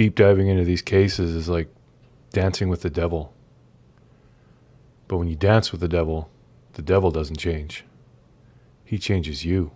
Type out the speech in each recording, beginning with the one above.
deep diving into these cases is like dancing with the devil. But when you dance with the devil doesn't change. He changes you.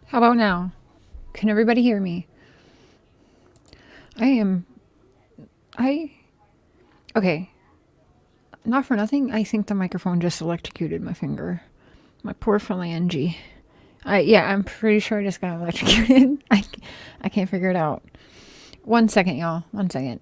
How about now? Can everybody hear me? Okay. Not for nothing, I think the microphone just electrocuted my finger. My poor phalange. Yeah, I'm pretty sure I just got electrocuted. I can't figure it out. 1 second, y'all. 1 second.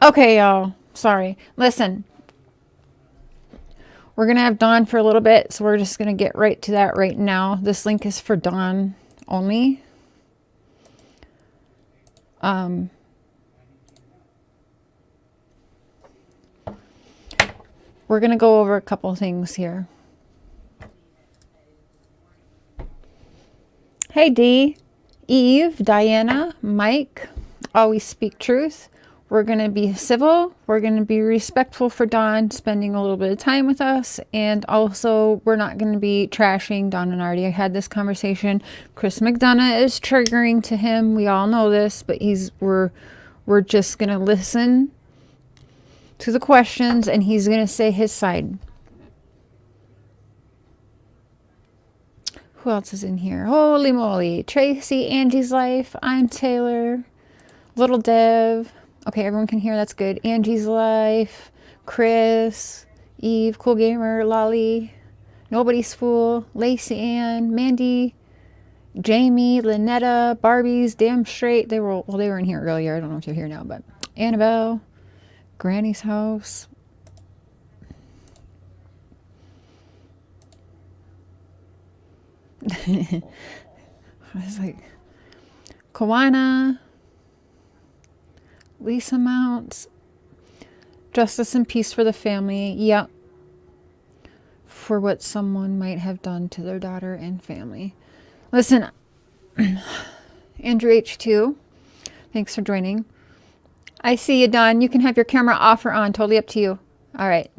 Okay, y'all. Sorry. Listen. We're going to have Dawn for a little bit, so we're just going to get right to that right now. This link is for Dawn only. We're going to go over a couple things here. Hey, Dee, Eve, Diana, Mike, always speak truth. We're going to be civil. We're going to be respectful for Dawn spending a little bit of time with us. And also, we're not going to be trashing Dawn and Artie. I had this conversation. Chris McDonough is triggering to him. We all know this, but we're just going to listen to the questions and he's going to say his side. Who else is in here? Holy moly. Tracy, Angie's Life. I'm Taylor. Little Dev. Okay, everyone can hear. That's good. Angie's Life. Chris. Eve. Cool Gamer. Lolly. Nobody's Fool. Lacey Ann. Mandy. Jamie. Lynetta. Barbies. Damn Straight. They were in here earlier. I don't know if they're here now, but Annabelle. Granny's House. I was like, Kawana, lease amounts, justice and peace for the family. Yep. For what someone might have done to their daughter and family. Listen, Andrew H2, thanks for joining. I see you, Don. You can have your camera off or on. Totally up to you. All right.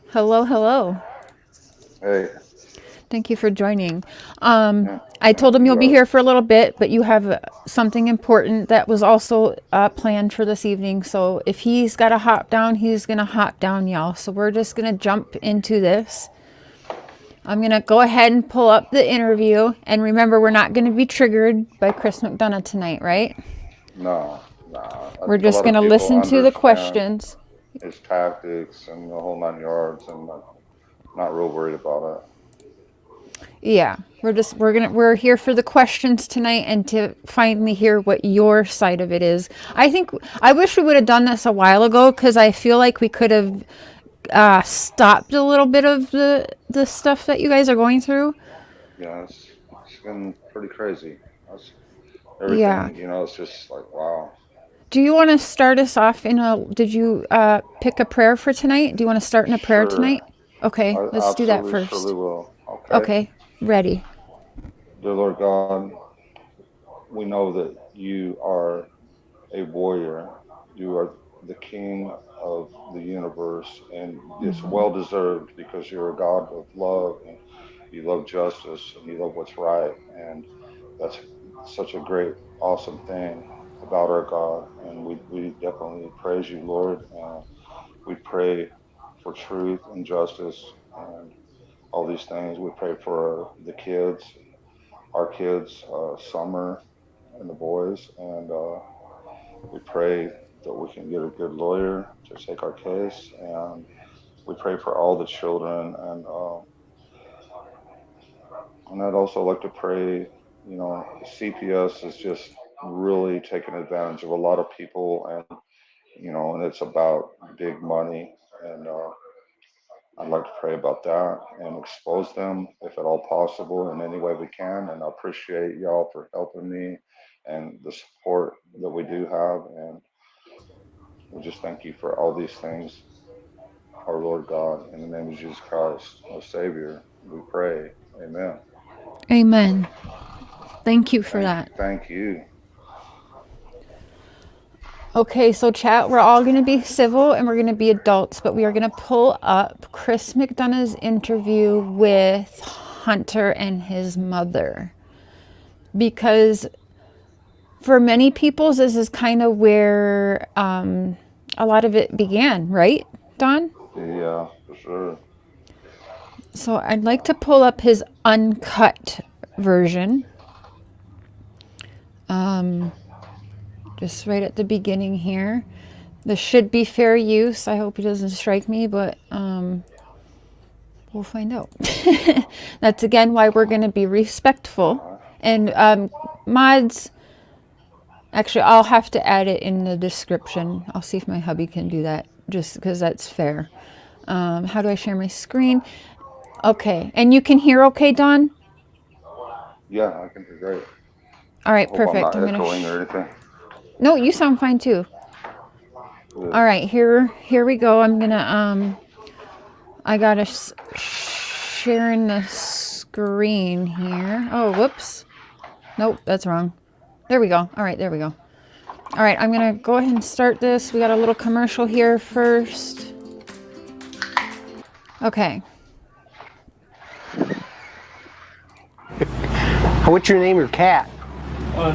Hello, hello. Hey. Thank you for joining. Yeah. I told him you'll be You here for a little bit, but you have something important that was also planned for this evening. So if he's got to hop down, he's going to hop down, y'all. So we're just going to jump into this. I'm going to go ahead and pull up the interview. And remember, we're not going to be triggered by Chris McDonough tonight, right? No. I We're think a just lot going of to people listen to the understand questions. his tactics and the whole 9 yards, and not real worried about Yeah, we're here for the questions tonight and to finally hear what your side of it is. I wish we would have done this a while ago, because I feel like we could have stopped a little bit of the stuff that you guys are going through. it. Yeah, it's been pretty crazy. That's Yeah. everything, it's just like, wow. Do you want to start us off did you pick a prayer for tonight? Do you want to start in a prayer Sure. tonight? Okay, I let's do that absolutely first. surely will. Okay. Okay, ready. Dear Lord God, we know that you are a warrior. You are the king of the universe, and it's well deserved, because you're a God of love, and you love justice, and you love what's right. And that's such a great, awesome thing about our God. And we definitely praise you, Lord. And we pray for truth and justice and all these things. We pray for the kids, our kids, Summer and the boys. And we pray that we can get a good lawyer to take our case. And we pray for all the children. And I'd also like to pray, CPS is just really taking advantage of a lot of people, and it's about big money. And I'd like to pray about that and expose them, if at all possible, in any way we can. And I appreciate y'all for helping me and the support that we do have. And we just thank you for all these things, our Lord God, in the name of Jesus Christ, our Savior. We pray. Amen. Amen. Thank you for that. Thank you. Okay, so chat, we're all going to be civil and we're going to be adults, but we are going to pull up Chris McDonough's interview with Hunter and his mother. Because for many people, this is kind of where a lot of it began, right, Don? Yeah, for sure. So I'd like to pull up his uncut version. Just right at the beginning here. This should be fair use. I hope he doesn't strike me, but we'll find out. That's again why we're going to be respectful. And mods, actually, I'll have to add it in the description. I'll see if my hubby can do that, just because that's fair. How do I share my screen? Okay, and you can hear okay, Don? Yeah, I can hear great. All right, Hope perfect. I'm not I'm echoing gonna. or anything. No, you sound fine too. Good. All right, here we go. I'm gonna I gotta sharing the screen here. Oh, whoops. Nope, that's wrong. There we go. All right, there we go. All right, I'm gonna go ahead and start this. We got a little commercial here first. Okay. What's your name, your cat?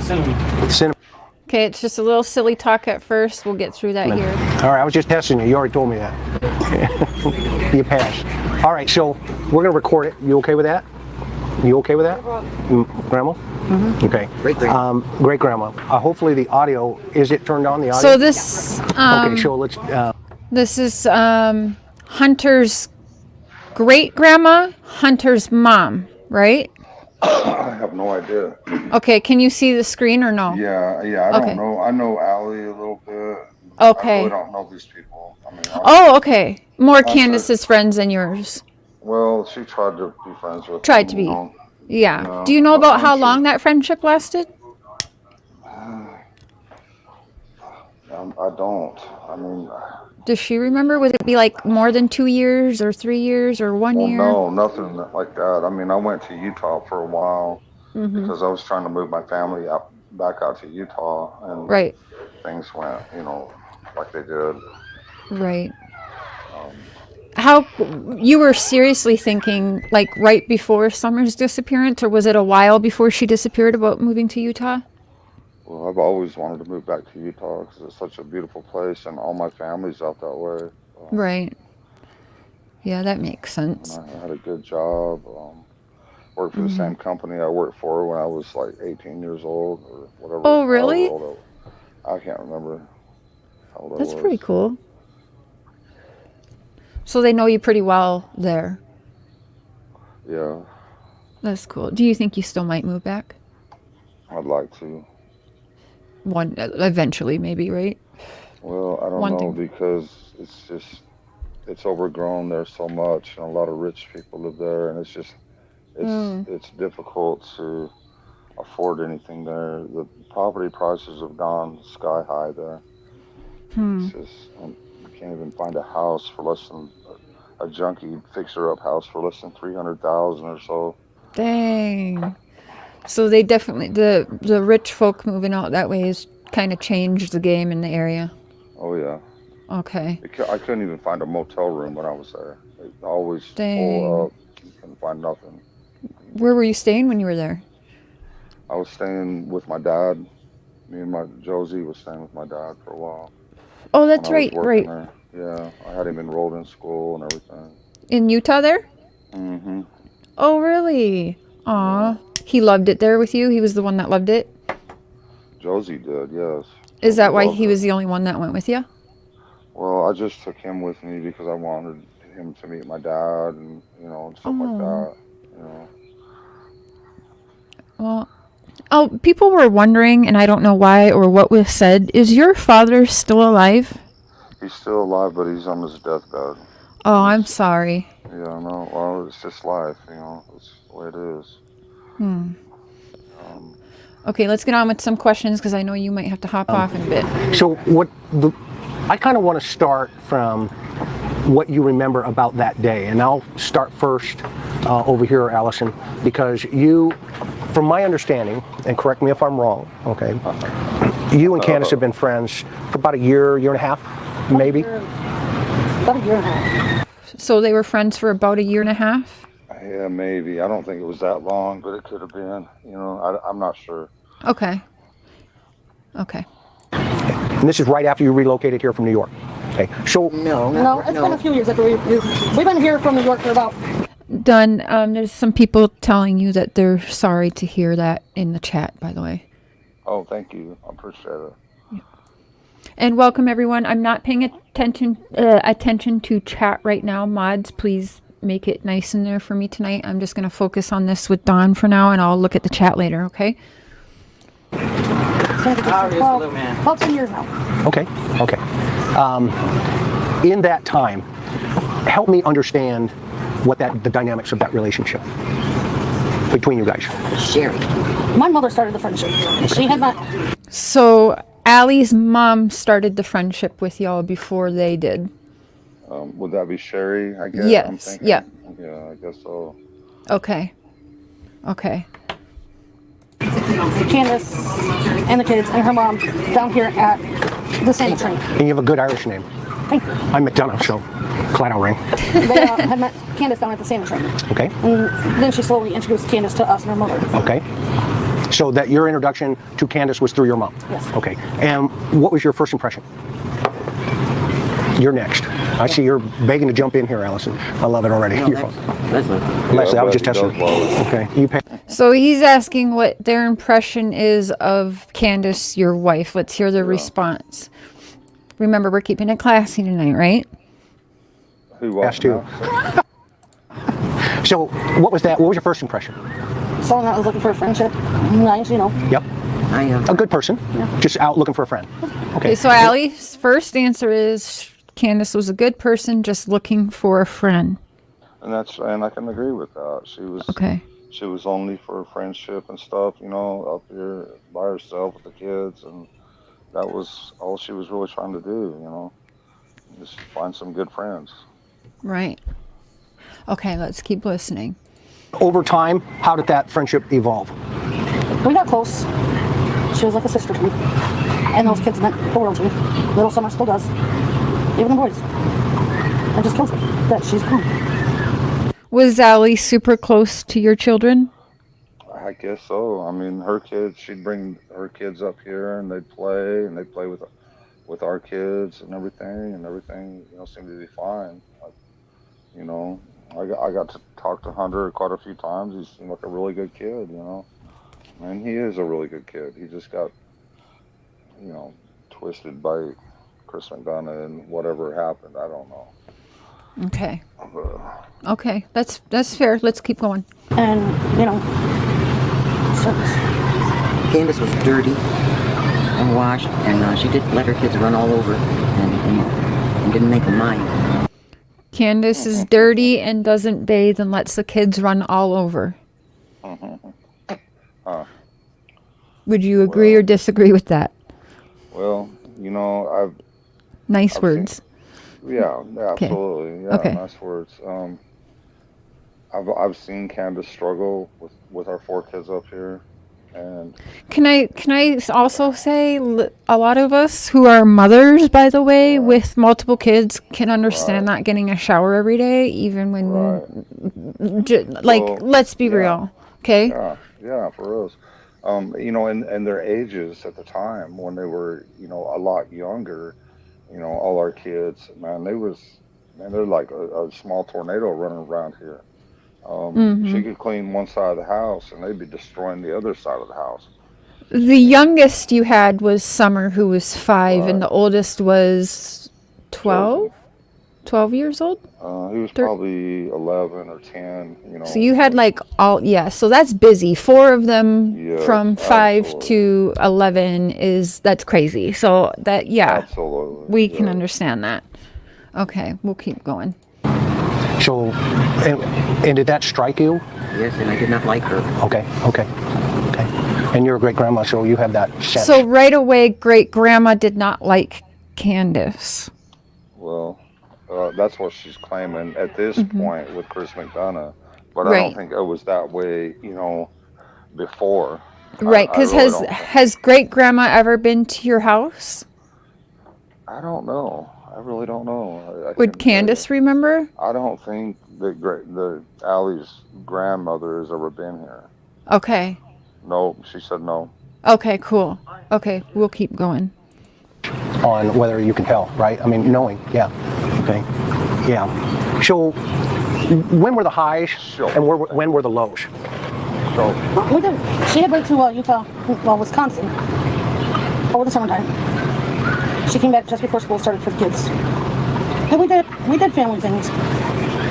Cinnamon. Cinnamon. Okay, it's just a little silly talk at first. We'll get through that here. All right, I was just testing you. You already told me that. You passed. All right, so we're going to record it. You okay with that? You okay with that? Grandma? Mm-hmm. Okay. Great grandma. Great grandma. Hopefully the audio, is it turned on, the audio? So this okay, so let's... this is Hunter's great grandma, Hunter's mom, right? I have no idea. Okay, can you see the screen or no? Yeah, I Okay. don't know. I know Allie a little bit. Okay. I really don't know these people. I mean, Oh, okay. More Candace's friends than yours. Well, she tried to be friends with Tried him, to you be. know. Yeah. Yeah, Do you know but about how she, long that friendship lasted? I don't. I mean, Does she remember? Would it be like more than 2 years or 3 years or one well, year? no, nothing like that. I mean, I went to Utah for a while Mm-hmm. because I was trying to move my family out back out to Utah, and Right. things went, like they did. Right. Um, How you were seriously thinking like right before Summer's disappearance, or was it a while before she disappeared about moving to Utah? well, I've always wanted to move back to Utah because it's such a beautiful place, and all my family's out that way. Right. Yeah, that makes And sense. I had a good job. Worked for the same company I worked for when I was like 18 years old or whatever, Oh, however really? old I can't remember how old I That's was. pretty cool. So they know you pretty well there. Yeah, That's cool. Do you think you still might move back? I'd like to. One eventually, maybe, right? Well, I don't One know thing. because it's overgrown there so much, and a lot of rich people live there, and it's difficult to afford anything there. The property prices have gone sky high there. It's just you can't even find a house for less than a junkie fixer up house for less than 300,000 or so. Dang. So they definitely the rich folk moving out that way has kind of changed the game in the area. Oh yeah, Okay. I couldn't even find a motel room when I was there. It always full Dang. up. You couldn't find nothing. Where were you staying when you were there? I was staying with my dad. Me and my Josie was staying with my dad for a while Oh, when that's I was right, working right. there. Yeah, I had him enrolled in school and everything. In Utah there? Mm-hmm. Oh, really? Yeah, Aw. He loved it there with you? He was the one that loved it? Josie did. Yes, Is Josie that why loved he it. was the only one that went with you? Well, I just took him with me because I wanted him to meet my dad and stuff like Oh. that. You know. Well, oh, people were wondering, and I don't know why or what was said. Is your father still alive? He's still alive, but he's on his deathbed. Oh, I'm He's sorry. Yeah, no. Well, it's just life. It's the way it is. Hmm. Um, Okay, let's get on with some questions because I know you might have to hop off in a bit. So I kind of want to start from what you remember about that day, and I'll start first over here, Allison, because you, from my understanding, and correct me if I'm wrong, okay, you and Candace have been friends for about a year and a half, maybe? About a year and a half. So they were friends for about a year and a half? yeah, maybe. I don't think it was that long, but it could have been. I'm not sure. Okay. Okay. And this is right after you relocated here from New York. Okay, so No, it's been a few years after we've been here from New York for about. Done. There's some people telling you that they're sorry to hear that in the chat, by the way. Oh, thank you. I appreciate it. And welcome everyone. I'm not paying attention to chat right now. Mods, please make it nice in there for me tonight. I'm just going to focus on this with Dawn for now, and I'll look at the chat later, okay? 12 10 years now. okay. In that time, help me understand what the dynamics of that relationship between you guys. Sherry. My mother started the friendship. She had not. So Allie's mom started the friendship with y'all before they did. Would that be Sherry? I guess. Yes, I'm thinking. yeah. Yeah, I guess so. Okay. Okay. Candace and the kids and her mom down here at the Santa train. And you have a good Irish name. Thank you. I'm McDonough, so Clado ring. They had met Candace down at the Santa train. Okay, And then she slowly introduced Candace to us and her mother. okay. So that your introduction to Candace was through your mom? Yes. Okay, and what was your first impression? You're next. I see you're begging to jump in here, Allison. I love it already. You're fine. Leslie, I was just testing. Okay, you pay. So he's asking what their impression is of Candace, your wife. Let's hear the response. Remember, we're keeping it classy tonight, right? Who was Yes, too. So what was that? What was your first impression? Someone that was looking for a friendship. Nice, Yep. A good person. Just out looking for a friend. Okay. So Allie's first answer is Candace was a good person just looking for a friend. and I can agree with that. Okay. She was only for friendship and stuff, you know, up here by herself with the kids, and that was all she was really trying to do, you know, just find some good friends. Right. Okay, let's keep listening. Over time, how did that friendship evolve? We got close. She was like a sister to me. And those kids meant the world to me. Little Summer still does. Even the boys. It just kills me that she's gone. Was Allie super close to your children? I guess so. I mean, her kids, she'd bring her kids up here and and they'd play with our kids and everything, you know, seemed to be fine. Like, you know, I got to talk to Hunter quite a few times. He seemed like a really good kid, you know. And he is a really good kid. He just got, you know, twisted by Chris McDonough and whatever happened. I don't know. Okay. But, Okay, that's fair. Let's keep going. And, you know, so, Candace was dirty and washed, and she did let her kids run all over and didn't make them mind. Candace is dirty and doesn't bathe and lets the kids run all over. Would you agree or disagree with that? well, you know, Nice I've words. yeah, absolutely. Yeah, Okay. nice words. I've seen Candace struggle with our 4 kids up here, and Can I also say a lot of us who are mothers, by the way, with multiple kids can understand not getting a shower every day, even when Well, let's be yeah. real, okay? Yeah, for reals. You know, and their ages at the time when they were, you know, a lot younger, you know, all our kids, man, they're like a small tornado running around here. She could clean one side of the house and they'd be destroying the other side of the house. The youngest you had was Summer, who was 5, and Right. the oldest was 12? 12 years old? He was probably 11 or 10, you know. So you had so that's busy. 4 of them Yes, from 5 absolutely. to 11 that's crazy. So that, Absolutely. we can yeah. understand that. Okay, we'll keep going. So, and did that strike you? Yes, and I did not like her. Okay. And you're a great grandma, so you have that sense. So right away, great grandma did not like Candace. Well, that's what she's claiming at this point with Chris McDonough. But I Right. don't think it was that way, you know, before. Right, I because really don't think- has great grandma ever been to your house? I don't know. I really don't know. I Would couldn't tell you. Candace remember? I don't think that the Allie's grandmother has ever been here. Okay. No, she said no. Okay, cool. Okay, we'll keep going. On whether you can tell, right? I mean, knowing, yeah. Okay, yeah. So, when were the highs Sure. and when were the lows? So we did. She had went to Utah, well, Wisconsin, over the summertime. She came back just before school started for the kids. And we did family things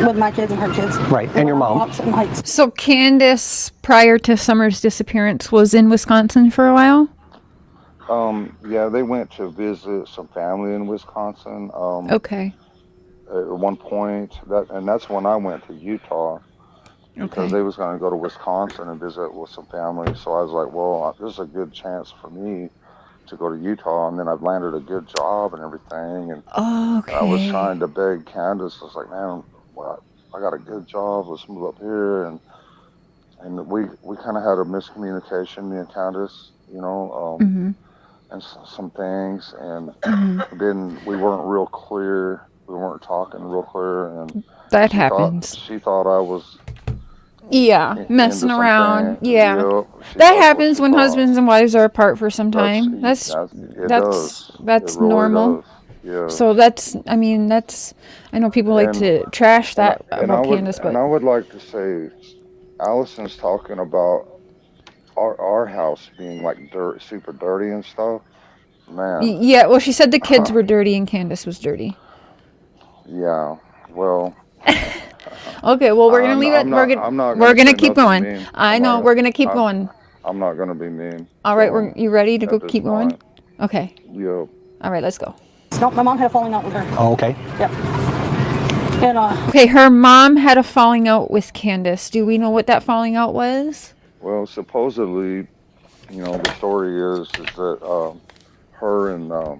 with my kids and her kids. Right, and your mom. Walks and hikes. So Candace, prior to Summer's disappearance, was in Wisconsin for a while? yeah, they went to visit some family in Wisconsin. Okay. At one point, that's when I went to Utah because Okay. they was going to go to Wisconsin and visit with some family. So I was like, well, this is a good chance for me to go to Utah, and then I've landed a good job and everything. And Okay. I was trying to beg Candace. I was like, man, well, I got a good job. Let's move up here. And we kind of had a miscommunication, me and Candace, you know, and some things, and then we weren't real clear. We weren't talking real clear, and That happens. She thought I was Yeah, into messing something. around. Yeah. Yep, she That thought what happens she when thought. husbands and wives are apart for some time. It That's does. that's It really normal. does. Yeah. So I know people like And- to trash that and about Candace, but I would like to say, Allison's talking about our house being like super dirty and stuff. Man, yeah, well, she said the kids were dirty and Candace was dirty. yeah. Well, Okay, well, we're gonna leave it. I'm not We're gonna say keep nothing going. mean. I I'm know not- we're gonna keep I'm- going. I'm not gonna be mean. All right, So, you ready to at go this keep going? point, Okay. Yep. All right, let's go. No, my mom had a falling out with her. Oh, okay. Yep. And Okay, her mom had a falling out with Candace. Do we know what that falling out was? Well, supposedly, the story is that her and I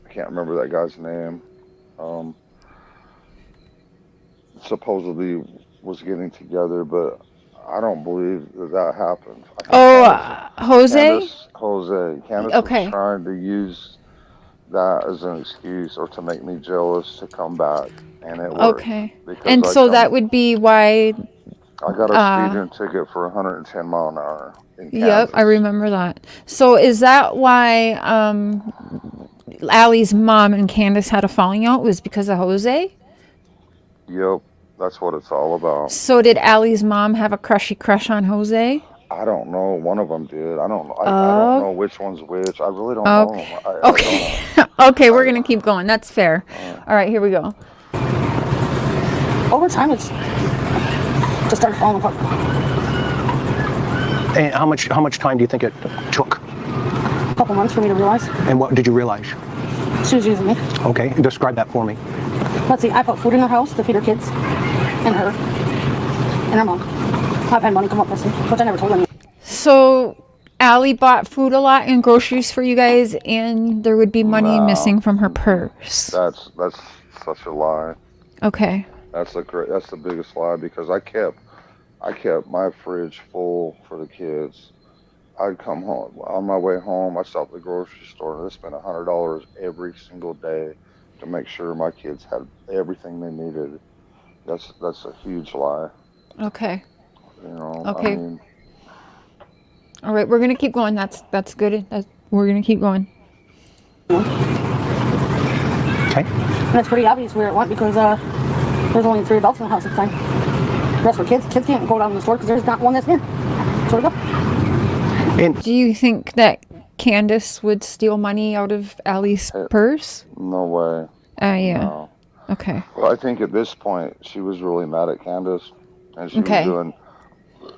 can't remember that guy's name. Um, Supposedly was getting together, but I don't believe that happened. I think Oh, Jose? Candace was Okay. trying to use that as an excuse or to make me jealous to come back, and it worked Okay. because And so that would be why, I got a speeding ticket for 110 mile an hour in yep, I Kansas. remember that. So is that why Allie's mom and Candace had a falling out, was because of Jose? Yep, that's what it's all about. So did Allie's mom have a crush on Jose? I don't know. One of them did. I don't know. I don't Oh, know which one's which. I really don't know okay. 'em. I don't Okay. know. Okay, we're going to keep going. That's fair. All right, here we go. over time, it's just started falling apart. And how much time do you think it took? A couple months for me to realize And what did you realize? she was using me. Okay, describe that for me. Let's see, I put food in her house to feed her kids, and her, and her mom. I've had money come up missing, which I never told anyone. So Allie bought food a lot and groceries for you guys, and there would be money No, missing from her purse. that's such a lie. Okay. That's the biggest lie because I kept my fridge full for the kids. I'd come home on my way home. I stopped at the grocery store and I spent $100 every single day to make sure my kids had everything they needed. That's a huge lie. Okay. I Okay. mean, All right, we're gonna keep going. That's good. We're gonna keep going. Okay. And it's pretty obvious where it went because there's only 3 adults in the house at the time. The rest were kids. Kids can't go down to the store because there's not one that's in. So we go. And Do you think that Candace would steal money out of Allie's purse? no way. Yeah. No. Okay. Well, I think at this point she was really mad at Candace, and she Okay. was doing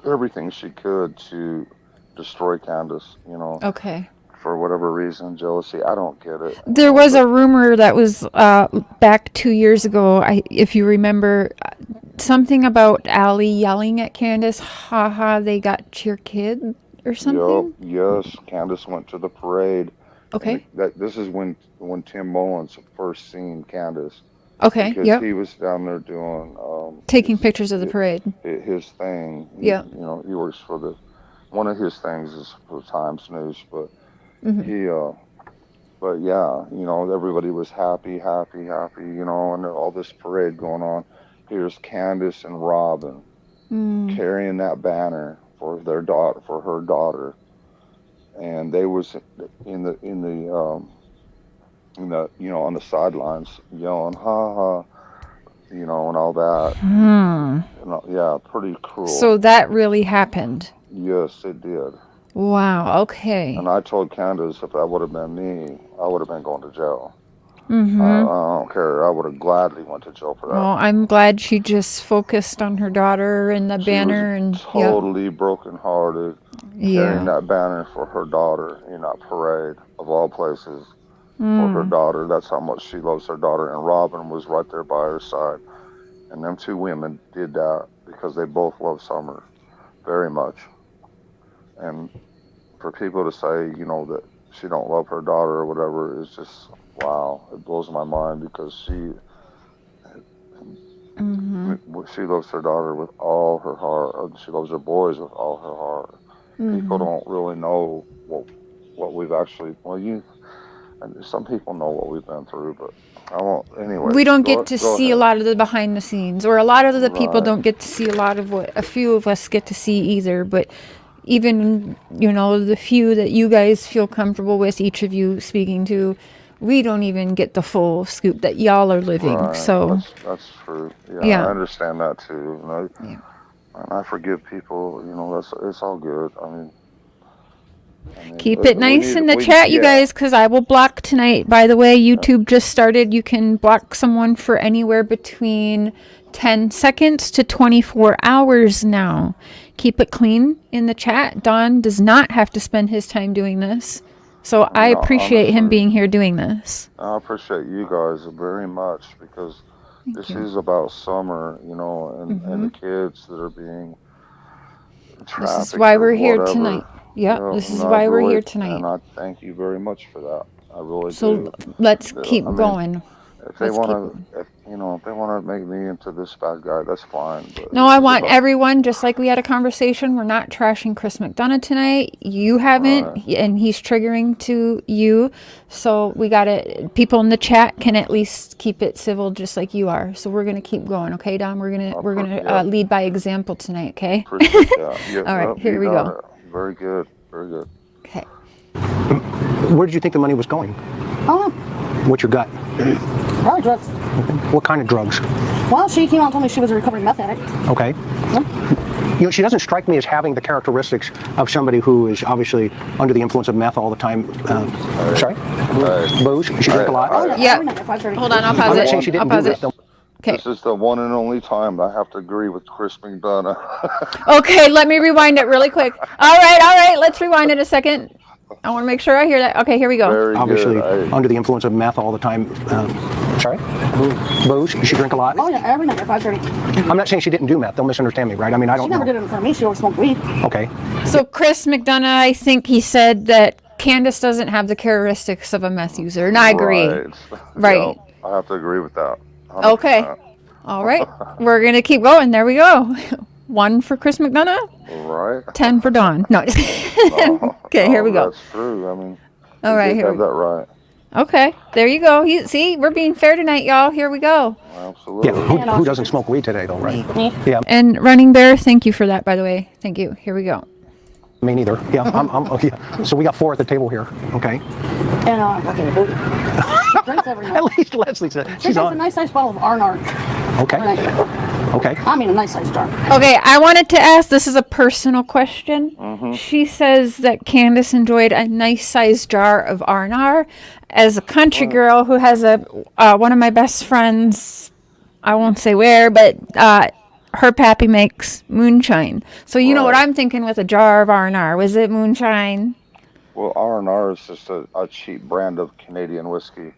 everything she could to destroy Candace. Okay. For whatever reason, jealousy. I don't get it. There was a rumor that was back 2 years ago, if you remember, something about Allie yelling at Candace, haha, they got your kid or something? Yep. Yes. Candace went to the parade. Okay. This is when Tim Mullins first seen Candace. Okay, Because yep. he was down there doing Taking pictures of the parade. his thing. Yeah. He works for one of his things is for Times News, but Mm-hmm. but yeah, everybody was happy, and all this parade going on. Here's Candace and Robin carrying that banner for her daughter, and they was in the on the sidelines yelling, ha ha, and all that. Yeah, pretty cruel. So that really happened. Yes, it did. Wow, okay. And I told Candace if that would have been me, I would have been going to jail. I don't care. I would have gladly went to jail for that. Well, I'm glad she just focused on her daughter and the She banner was and totally brokenhearted carrying that banner for her daughter in that parade of all places for her daughter. That's how much she loves her daughter. And Robin was right there by her side. And them 2 women did that because they both love Summer very much. And for people to say, that she don't love her daughter or whatever is just, wow. It blows my mind because she loves her daughter with all her heart. She loves her boys with all her heart. People don't really know what we've actually, some people know what we've been through, but I won't, anyway. We don't get to see a lot of the behind the scenes, or a lot of the people don't get to see a lot of what a few of us get to see either, but even, the few that you guys feel comfortable with, each of you speaking to, we don't even get the full scoop that y'all are living. Right. So that's true. Yeah. I understand that too. And I forgive people. It's all good. I mean, keep it nice in the chat, you guys, because I will block tonight. By the way, YouTube just started. You can block someone for anywhere between 10 seconds to 24 hours now. Keep it clean in the chat. Don does not have to spend his time doing this. So I You know, appreciate him honestly, being here doing this. I appreciate you guys very much because Thank this you. is about summer, and Hmm. the kids that are being This is trafficked why or we're here whatever. tonight. Yep, this And is I why we're really, here tonight. and I thank you very much for that. I really So do. let's I keep mean, going. if they Let's want keep going. to, if they want to make me into this bad guy, that's fine. But No, this I is want about everyone, just like we had a conversation. We're not trashing Chris McDonough tonight. You haven't, right. and he's triggering to you. So we got to, people in the chat can at least keep it civil, just like you are. So we're going to keep going. Okay, Don? Yeah, Lead by example tonight. Okay. appreciate that. Yeah, All right, yep, here you we got go. it. Very good. Very good. Okay. Where did you think the money was going? Oh, What's your gut? probably drugs. What kind of drugs? Well, she came out and told me she was a recovering meth addict. Okay. You know, she doesn't strike me as having the characteristics of somebody who is obviously under the influence of meth all the time. Sorry? Booze? She drank a lot? Oh, yeah, Yeah. every night at 5:30. Hold on, I'll This is pause I'm the not it. saying one. she I'll didn't do pause this, it. though. Okay. This is the one and only time I have to agree with Chris McDonough. Okay, let me rewind it really quick. All right, let's rewind it a second. I want to make sure I hear that. Okay, here we go. Very Obviously good. under the influence of meth all the time. Sorry? Booze? She drank a lot? Oh, yeah, every night at 5:30. I'm not saying she didn't do meth. Don't misunderstand me, right? I mean, I She don't never know. did it in front of me. She always smoked weed. Okay. So Chris McDonough, I think he said that Candace doesn't have the characteristics of a meth user, and I agree. Right. Right. Yeah, I have to agree with that. 100%. Okay. All right. We're going to keep going. There we go. 1 for Chris McDonough, Right. 10 for Dawn. No, just kidding. No, Okay, here we go. That's true. I mean, All you right, did here have we go. that right. Okay, there you go. See, we're being fair tonight, y'all. Here we go. Absolutely. Yeah, who doesn't smoke weed today, though, right? Me. Yeah, And Running Bear, thank you for that, by the way. Thank you. Here we go. me neither. Yeah, oh, yeah. So we got 4 at the table here, okay? And, okay. She drinks every night. At least Leslie said She she's drinks a on. nice sized bottle of R&R. Okay, Every night. okay. I mean, a nice sized jar. Okay, I wanted to ask, this is a personal question. She says that Candace enjoyed a nice sized jar of R&R. As a country girl who has one of my best friends, I won't say where, but her pappy makes moonshine. So you know what Right. I'm thinking with a jar of R&R. Was it moonshine? Well, R&R is just a cheap brand of Canadian whiskey.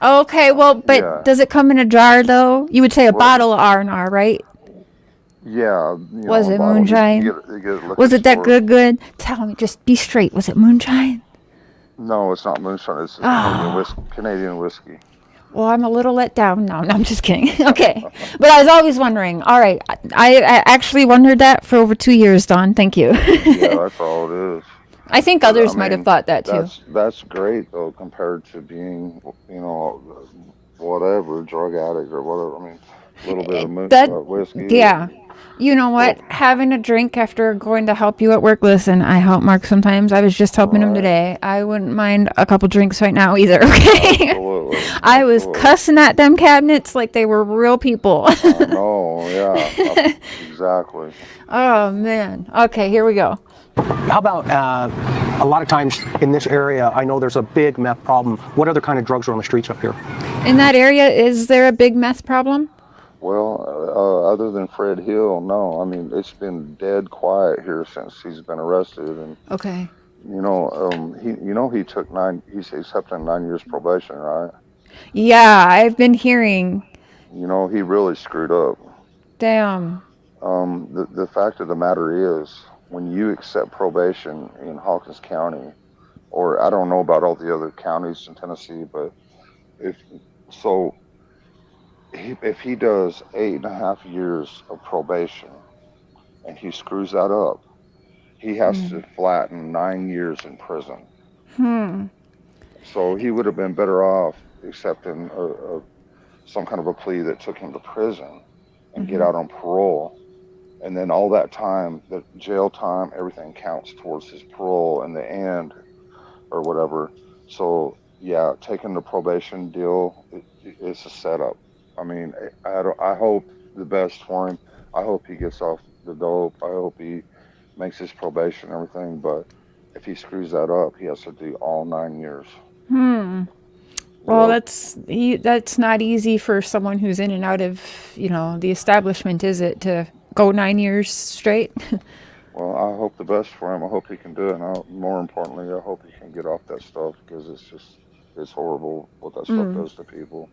Okay, well, but Yeah. does it come in a jar though? You would say a Well, bottle of R&R, right? Yeah. Was it a bottle. moonshine? You get it at liquor Was it that stores. good? Tell me, just be straight. Was it moonshine? No, it's not moonshine. It's Canadian whiskey. Well, I'm a little let down. No, I'm just kidding. Okay. But I was always wondering. All right. I actually wondered that for over 2 years, Dawn. Thank you. Yeah, that's all it is. I think But, others I might have mean, thought that too. That's great though compared to being, whatever, drug addict or whatever. I mean, a little bit of whiskey. Yeah. You know what? Having a drink after going to help you at work. Listen, I help Mark sometimes. I was just helping him today. I wouldn't mind a couple drinks right now either. Okay. Absolutely. I was Absolutely. cussing at them cabinets like they were real people. I know, yeah, exactly. Oh man. Okay, here we go. How about a lot of times in this area, I know there's a big meth problem. What other kind of drugs are on the streets up here? In that area, is there a big meth problem? Well, other than Fred Hill, no. I mean, it's been dead quiet here since he's been arrested, and Okay. he took he's accepting 9 years probation, right? Yeah, I've been hearing. He really screwed up. Damn. The fact of the matter is, when you accept probation in Hawkins County, or I don't know about all the other counties in Tennessee, but if he does 8.5 years of probation and he screws that up, he has to flatten 9 years in prison. So he would have been better off accepting some kind of a plea that took him to prison and get out on parole. And then all that time, the jail time, everything counts towards his parole in the end or whatever. So, yeah, taking the probation deal is a setup. I mean, I hope the best for him. I hope he gets off the dope. I hope he makes his probation and everything. But if he screws that up, he has to do all 9 years. Well, Yep. that's not easy for someone who's in and out of, the establishment, is it, to go 9 years straight? Well, I hope the best for him. I hope he can do it. And more importantly, I hope he can get off that stuff because it's horrible what that stuff does to people.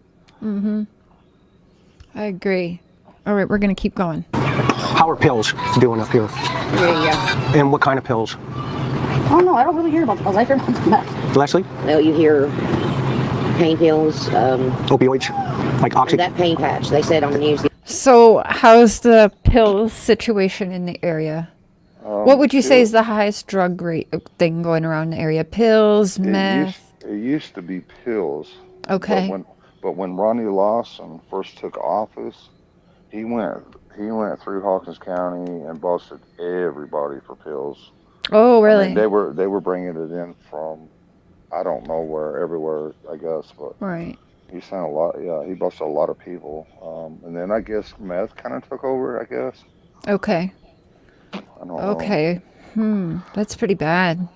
I agree. All right, we're going to keep going. How are pills doing up here? Yeah. And what kind of pills? Oh no, I don't really hear about those. I hear about the meth. Leslie? No, you hear pain pills, Opioids? Like oxy? that pain patch. They said on the news. So, how's the pills situation in the area? What would you say is the highest drug rate thing going around the area? Pills, meth? It used to be pills. Okay. But when Ronnie Lawson first took office, he went through Hawkins County and busted everybody for pills. Oh, really? I mean, they were bringing it in from I don't know where, everywhere, I guess, but Right. he sent a lot. Yeah, he busted a lot of people. And then I guess meth kind of took over. I guess Okay. I don't know. Okay. That's pretty bad.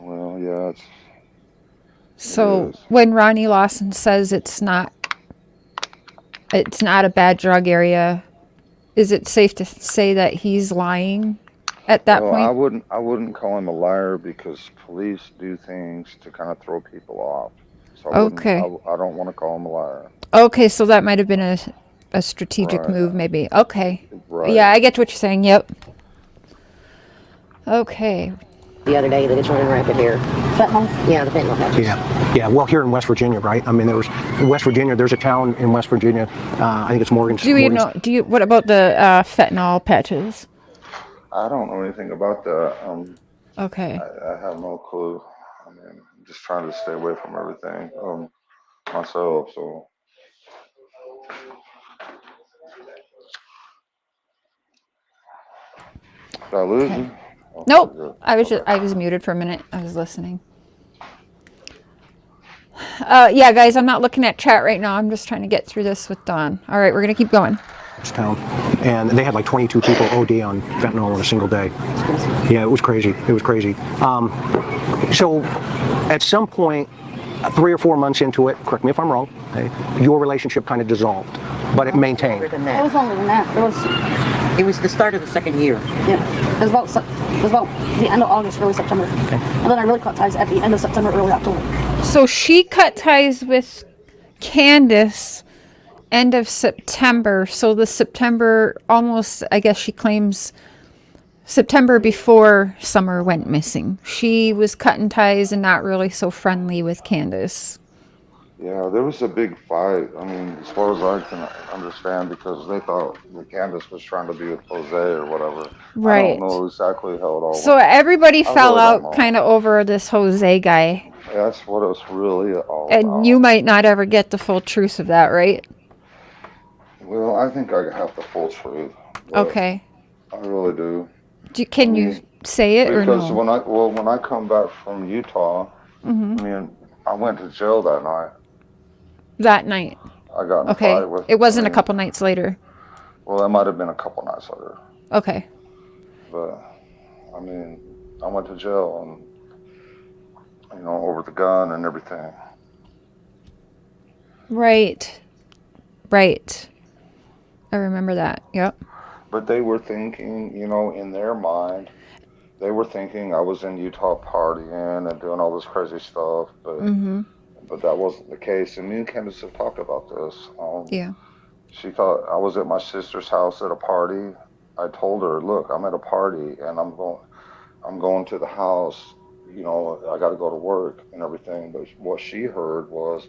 Well, yeah, So, is. when Ronnie Lawson says it's not a bad drug area, is it safe to say that he's lying at that well, point? I wouldn't call him a liar because police do things to kind of throw people off. So Okay. I don't want to call him a liar. Okay, so that might have been a strategic Right. move, maybe. Okay. Right. Yeah, I get what you're saying. Yep. Okay. The other day that it's running rampant here. Fentanyl. Yeah, the fentanyl patches. Yeah. Well, here in West Virginia, right? I mean, in West Virginia, there's a town in West Virginia. I think it's Morgan. Do you know? What about the fentanyl patches? I don't know anything about that. Okay. I have no clue. I mean, I'm just trying to stay away from everything myself. So did I lose Okay. you? Okay, Nope. good. I was muted for a minute. I was listening. Yeah, guys, I'm not looking at chat right now. I'm just trying to get through this with Dawn. All right, we're gonna keep going. Town, and they had like 22 people OD on fentanyl in a single day. Yeah, it was crazy. It was crazy. So, at some point, 3 or 4 months into it, correct me if I'm wrong, okay, your relationship kind of dissolved, but it maintained. Longer than It was that. longer than that. It was the start of the second year. Yeah, it was about the end of August, early September, and then I really cut ties at the end of September, early October. So she cut ties with Candace end of September. So the September, almost, I guess she claims September before Summer went missing. She was cutting ties and not really so friendly with Candace. Yeah, there was a big fight. I mean, as far as I can understand, because they thought that Candace was trying to be with Jose or whatever. I Right. don't know exactly how it all So went. everybody I fell really don't know. out kind of over this Jose guy. That's what it was really all And about. you might not ever get the full truth of that, right? Well, I think I have the full truth. but Okay. I really do. Can you say it or Because no? when I come back from Utah, I mean, I went to jail that night. That night. I got in a Okay. fight with. It wasn't I a mean, couple nights later. Well, that might have been a couple nights later, Okay. but I mean, I went to jail and over the gun and everything. Right. Right. I remember that. Yep. But they were thinking, in their mind, they were thinking I was in Utah partying and doing all this crazy stuff, but that wasn't the case. And me and Candace have talked about this. Yeah. She thought I was at my sister's house at a party. I told her, "Look, I'm at a party and I'm going to the house. I got to go to work and everything." But what she heard was,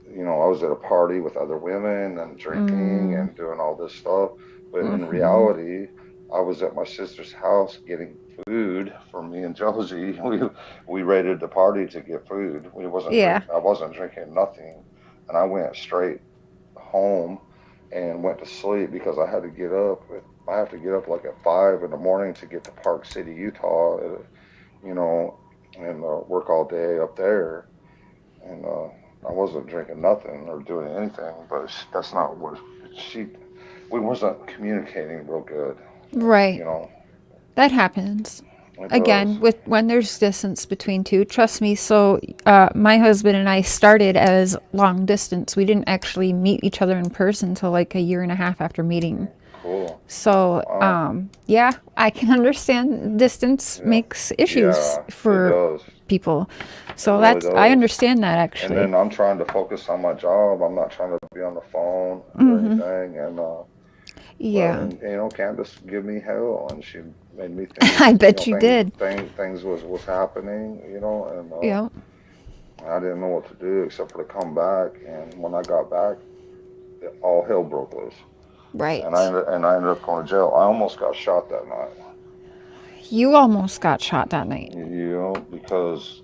I was at a party with other women and drinking and doing all this stuff. But in reality, I was at my sister's house getting food for me and Josie. We raided the party to get food. Yeah. I wasn't drinking nothing, and I went straight home and went to sleep because I had to get up. I have to get up like at 5 in the morning to get to Park City, Utah, and work all day up there. And I wasn't drinking nothing or doing anything, but that's not what we wasn't communicating real good, Right. you know. That happens. It Again, does. when there's distance between two, trust me. So my husband and I started as long distance. We didn't actually meet each other in person until like a year and a half after meeting. Cool. So, yeah, I can understand distance makes issues Yeah, it for does. people. So It really I does. understand that And actually. then I'm trying to focus on my job. I'm not trying to be on the phone or anything. And Yeah, and you know, Candace give me hell, and she made me think, I you bet know, you did. things was happening, you know, and Yeah, I didn't know what to do except for to come back. And when I got back, all hell broke loose, and right. I ended up going to jail. I almost got shot that night, You almost got shot that night you know, because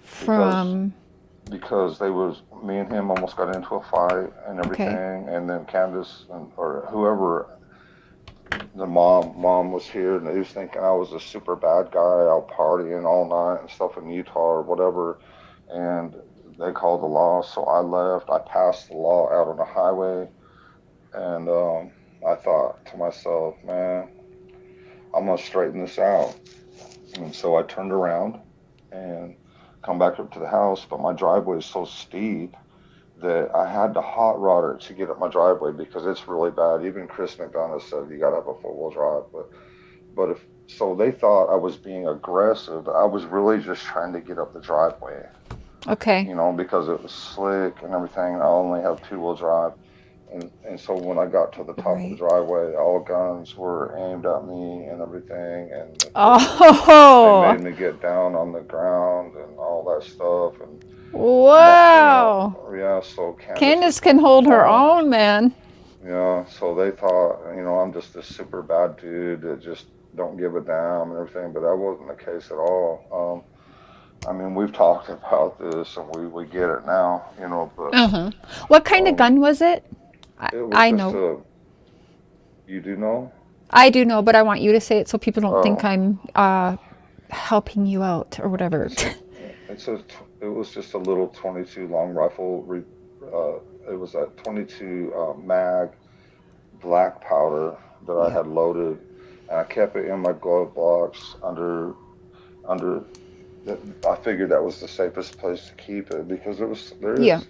from, because they was me and him almost got into a fight and okay, everything, and then Candace or whoever the mom was here, and they was thinking I was a super bad guy out partying all night and stuff in Utah or whatever, and they called the law, so I left. I passed the law out on the highway, and I thought to myself, man, I'm gonna straighten this out. And so I turned around and come back up to the house, but my driveway is so steep that I had to hot rod it to get up my driveway because it's really bad. Even Chris McDonough said you gotta have a four-wheel drive. But if so they thought I was being aggressive. I was really just trying to get up the driveway, okay, you know, because it was slick and everything. I only have two-wheel drive. And so when I got to the top of the right. driveway, all guns were aimed at me and everything, and they Oh, made me get down on the ground and all that stuff. And you wow. know, yeah. So Candace can hold her mom, own, man. yeah. So they thought, you know, I'm just this super bad dude that just don't give a damn and everything, but that wasn't the case at all. I mean, we've talked about this and we get it now, you know, but Uh-huh. What kind of um, gun was it? it was I just know. a. You do know? I do know, but I want you to say it so people don't think Oh, I'm helping you out or whatever. it's a. It was just a little 22 long rifle. It was a 22 mag black powder that I Yeah. had loaded, and I kept it in my glove box under. I figured that was the safest place to keep it because Yeah. there's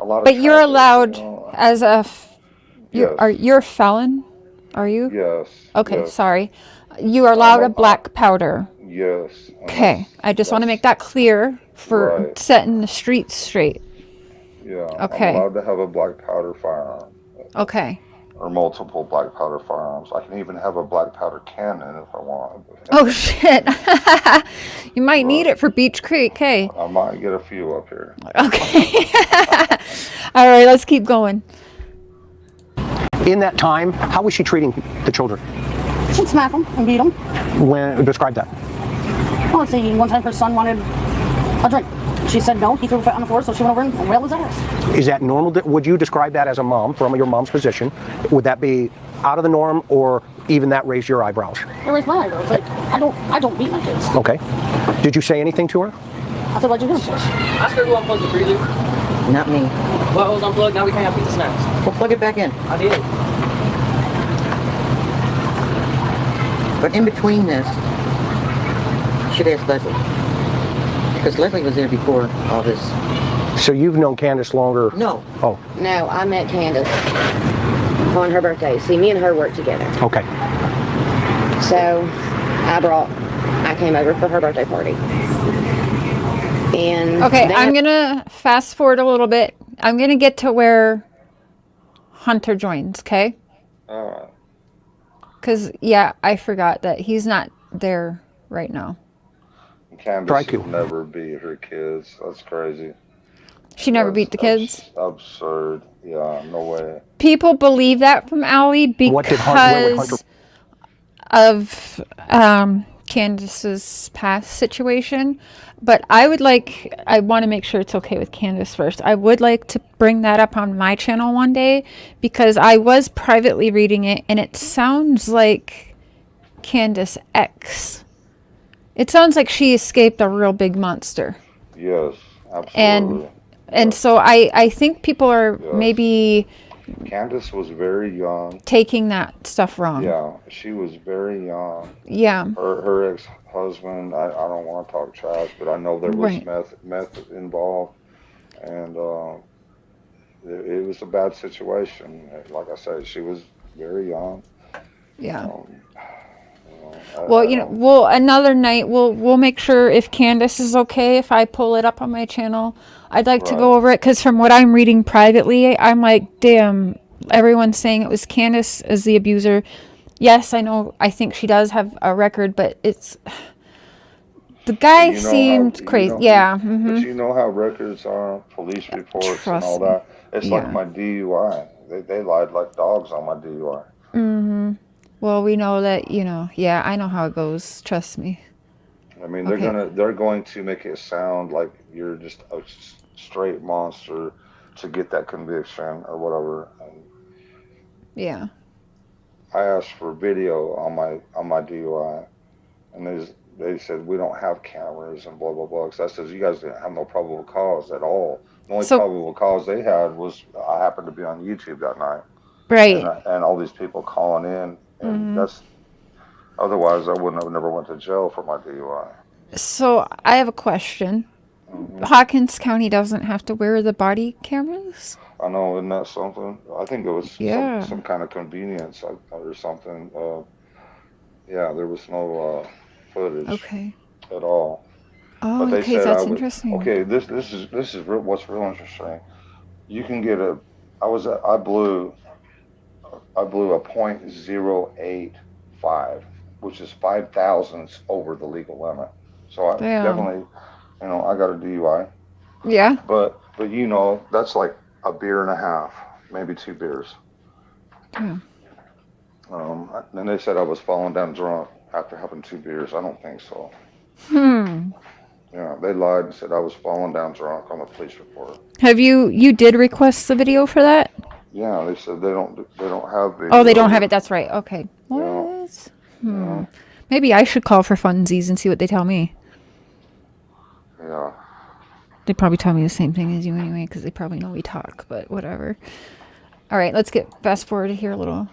a lot of But you're traffic, you allowed know. as Yes, you're a felon, are you? yes, Okay, yes. sorry. You are I'm allowed a black powder. yes, and Okay. I just want to make that clear for right. setting the streets straight. Yeah, I'm Okay. allowed to have a black powder firearm Okay. or multiple black powder firearms. I can even have a black powder cannon if I want. Oh shit. You might need Right. it for Beach Creek, hey. I might get a few up here. Okay. All right, let's keep going. In that time, how was she treating the children? She'd smack them and beat them. When describe that. Well, let's see, one time her son wanted a drink. She said no, he threw it on the floor, so she went over and railed his ass. Is that normal? Would you describe that as a mom, from your mom's position? Would that be out of the norm, or even that raised your eyebrows? It raised my eyebrows. Like, I don't beat my kids. Okay. Did you say anything to her? I said, why'd you do this? Ask her who unplugged the freezer. Not me. What was unplugged? Now we can't have pizza snacks. Well, plug it back in. I did. But in between this, you should ask Leslie. Because Leslie was there before all this. So you've known Candace longer? No. Oh, No, I met Candace on her birthday. See, me and her worked together. okay. So I came over for her birthday party. And Okay, they I'm had- gonna fast forward a little bit. I'm gonna get to where Hunter joins, okay? All right. Because, yeah, I forgot that he's not there right now. Candace Try would never beat her kids. That's crazy. She never beat the kids. Absurd. Yeah, no way. People believe that from Allie What did Hunter? because of Candace's past situation. But I want to make sure it's okay with Candace first. I would like to bring that up on my channel one day because I was privately reading it and it sounds like Candace X. It sounds like she escaped a real big monster. Yes, absolutely. And so I think people are Yes. maybe Candace was very young. taking that stuff wrong. Yeah, she was very young. Yeah. Her ex-husband, I don't want to talk trash, but I know there was Right. meth involved, and it was a bad situation. Like I said, she was very young, Yeah. I Well, you know, don't- we'll another night we'll make sure if Candace is okay if I pull it up on my channel. I'd like to go Right. over it because from what I'm reading privately, I'm like, damn, everyone's saying it was Candace as the abuser. Yes, I know. I think she does have a record, but it's the guy you know how seemed you crazy. know Yeah. but you know how records are, police reports and all Trust me. that. It's like Yeah. my DUI. They lied like dogs on my DUI. Well, we know that, you know, yeah, I know how it goes. Trust me. I mean, Okay. they're going to make it sound like you're just a straight monster to get that conviction or whatever. And Yeah. I asked for video on my DUI, and they said we don't have cameras and blah blah blah. Because I said you guys didn't have no probable cause at all. The only So, probable cause they had was I happened to be on YouTube that night, right. and all these people calling in, and that's otherwise I wouldn't have never went to jail for my DUI. So, I have a question. Hmm. Hawkins County doesn't have to wear the body cameras? I know, isn't that something? I think it was Yeah. some kind of convenience or something. Yeah, there was no footage Okay. at all. But Oh, they okay, said I that's was interesting. okay. This is what's real interesting. You can get a. I blew a .085, which is 5 thousandths over the legal limit. So I Damn. definitely, I got a DUI. Yeah. But you know that's like a beer and a half, maybe 2 beers. Damn. And they said I was falling down drunk after having 2 beers. I don't think so. Hmm. Yeah, they lied and said I was falling down drunk on the police report. Have you did request the video for that? Yeah, they said they don't have video. Oh, they don't have it. That's right. Okay. Yeah. What? Yeah, Maybe I should call for funsies and see what they tell me. yeah. They probably tell me the same thing as you anyway, because they probably know we talk, but whatever. All right, let's get fast forward here a little.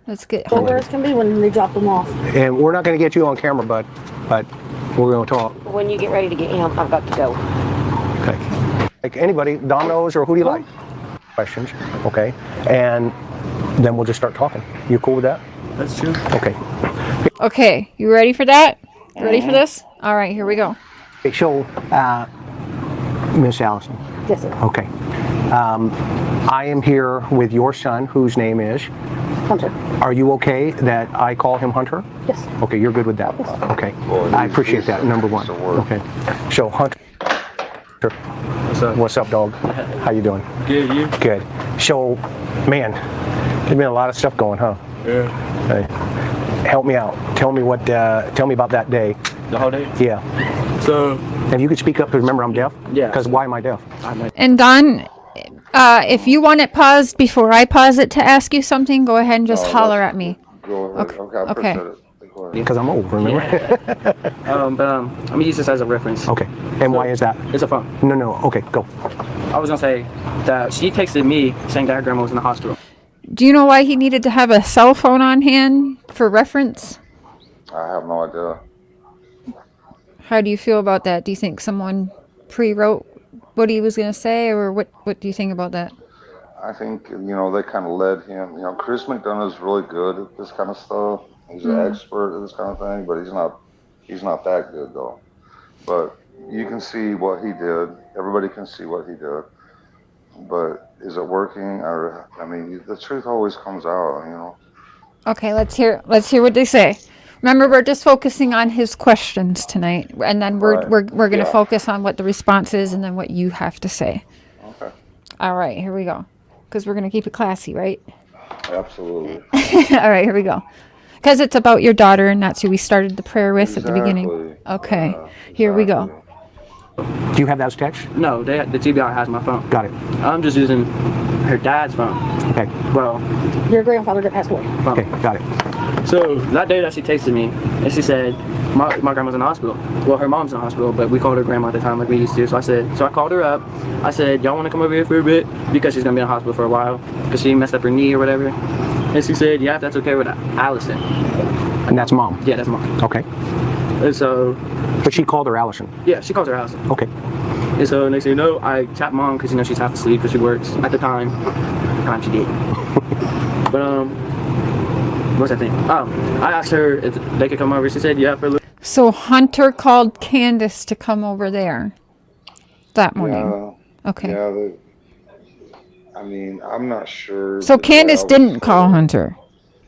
Let's get Well, where it can be when they drop them off. And we're not going to get you on camera, but we're going to talk. When you get ready to get him, I've got to go. Okay. Like anybody, Domino's or who do you like? Questions. Okay. And then we'll just start talking. You cool with that? That's true. Okay. Okay, you ready for that? You ready for this? All right, here we go. Okay, so, Miss Allison. Yes, sir. Okay. I am here with your son, whose name is. Hunter. Are you okay that I call him Hunter? Yes. Okay, you're good with that. Okay. Well, I appreciate that, number one. it's a word. Okay. So, Hunter. What's up? What's up, dog? How you doing? Good, you? Good. So, man, there's been a lot of stuff going, huh? Yeah. Hey, help me out. Tell me about that day. The whole day? Yeah. So, And you could speak up, because remember I'm deaf? Yeah. Because why am I deaf? And Don, if you want it paused before I pause it to ask you something, go ahead and just No, holler that's- at me. Go ahead. Okay, I Okay. appreciate it. Go ahead. Because I'm old, remember? I'm gonna use this as a reference. Okay. And why is that? It's a phone. No. Okay, go. I was gonna say that she texted me saying that her grandma was in the hospital. Do you know why he needed to have a cell phone on hand for reference? I have no idea. How do you feel about that? Do you think someone pre-wrote what he was going to say, or what do you think about that? I think they kind of led him. Chris McDonough's really good at this kind of stuff. He's an expert at this kind of thing, but he's not that good though. But you can see what he did. Everybody can see what he did. But is it working? Or the truth always comes out. Okay, let's hear what they say. Remember, we're just focusing on his questions tonight, and then we're Right. going to Yeah. focus on what the response is, and then what you have to say. Okay. All right, here we go. Because we're going to keep it classy, right? Absolutely. All right, here we go. Because it's about your daughter, and that's who we started the prayer with at the beginning. Exactly. Okay, Yeah, here we go. exactly. Do you have those texts? No, the TBI has my phone. Got it. I'm just using her dad's phone. Okay. Well, Your grandfather that passed away. phone. Okay, got it. So that day that she texted me, and she said, my grandma's in the hospital. Well, her mom's in the hospital, but we called her grandma at the time like we used to. So I called her up. I said, y'all want to come over here for a bit? Because she's going to be in the hospital for a while. Because she messed up her knee or whatever. And she said, yeah, if that's okay with Allison. And that's mom. Yeah, that's mom. Okay. And so, But she called her Allison. yeah, she calls her Allison. Okay. And so next thing you know, I tapped mom because she's half asleep because she works at the time. She did. But what's that thing? I asked her if they could come over. She said, yeah, for a little. So Hunter called Candace to come over there that morning. Yeah, Okay. yeah. I mean, I'm not sure. So The way I Candace was didn't call told. Hunter.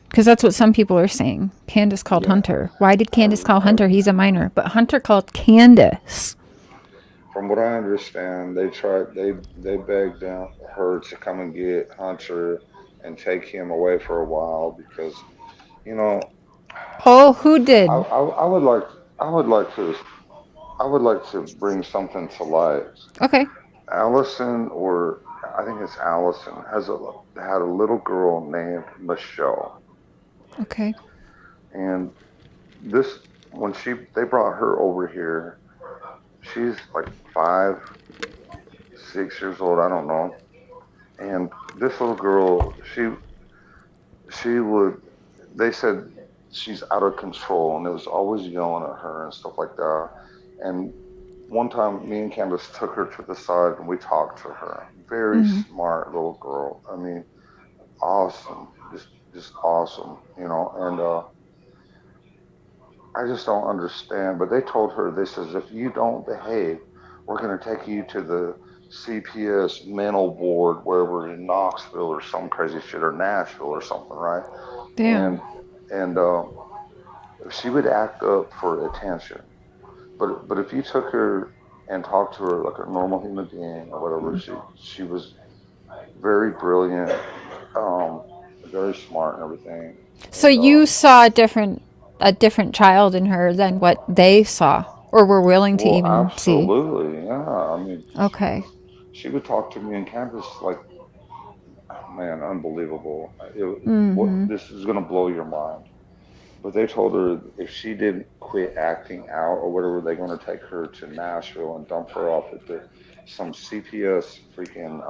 Because that's what some people are saying. Candace called Yeah, Hunter. Why did Candace call I, Hunter? He's a minor. But Hunter called Candace. from what I understand, they begged her to come and get Hunter and take him away for a while because you know Oh, who did? I would like I would like to I would like to bring something to light. Okay. Allison, or I think it's Allison, had a little girl named Michelle, Okay. and this when they brought her over here, she's like 5, 6 years old, I don't know, and this little girl, she would they said she's out of control, and it was always yelling at her and stuff like that, and one time me and Candace took her to the side and we talked to her. Very Mm-hmm. smart little girl. I mean, awesome, just awesome, And I just don't understand. But they told her, they says, if you don't behave, we're going to take you to the CPS mental ward where we're in Knoxville or some crazy shit, or Nashville or something, right? Damn. And she would act up for attention. But if you took her and talked to her like a normal human being or whatever, she was very brilliant, um, very smart and everything. So And you saw a different child in her than what they saw or were willing to well, even see. absolutely, yeah. I mean, Okay. she would talk to me and Candace like, man, unbelievable. Mm-hmm. This is gonna blow your mind. But they told her if she didn't quit acting out or whatever, they're going to take her to Nashville and dump her off at some CPS freaking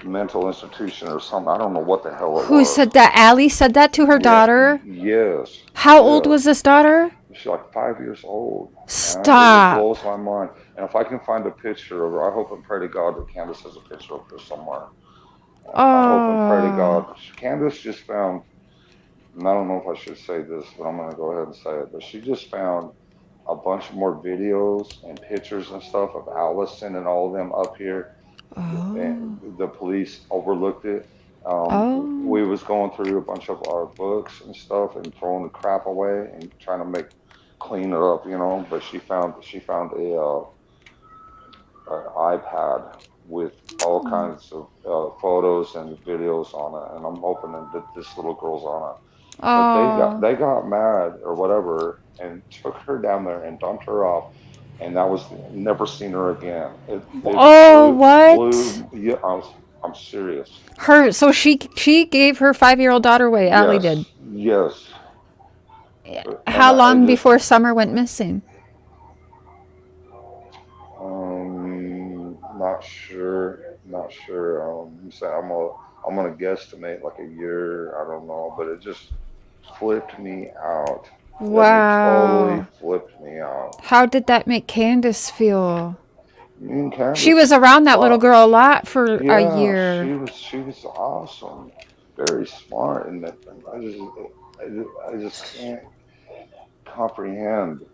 mental institution or something. I don't know what the hell it Who was. said that? Allie said that to her Yeah, daughter? yes, How old yes. was this daughter? She's like 5 years old. Man, it just Stop. blows my mind. And if I can find a picture of her, I hope and pray to God that Candace has a picture of her somewhere. I hope and pray to Oh. God. Candace just found, and I don't know if I should say this, but I'm going to go ahead and say it, but she just found a bunch more videos and pictures and stuff of Allison and all of them up here. And Oh. the police overlooked it. Oh. We was going through a bunch of our books and stuff and throwing the crap away and trying to clean it up, But she found an iPad with all kinds of photos and videos on it, and I'm hoping that this little girl's on it. But Oh. they got mad or whatever and took her down there and dumped her off, and that was never seen her again. It Oh, what? blew. Yeah, I'm serious. Her so she gave her 5-year-old daughter away, Allie Yes, did. yes, and How I long just before Summer went missing? not sure, not sure. I'm gonna guesstimate like a year. I don't know, but it just flipped me out. I mean, totally Wow. flipped me out. How did that make Candace feel? Me and She Candace was around that little thought, girl a lot for a yeah, year. she was awesome, very smart, and I just can't comprehend.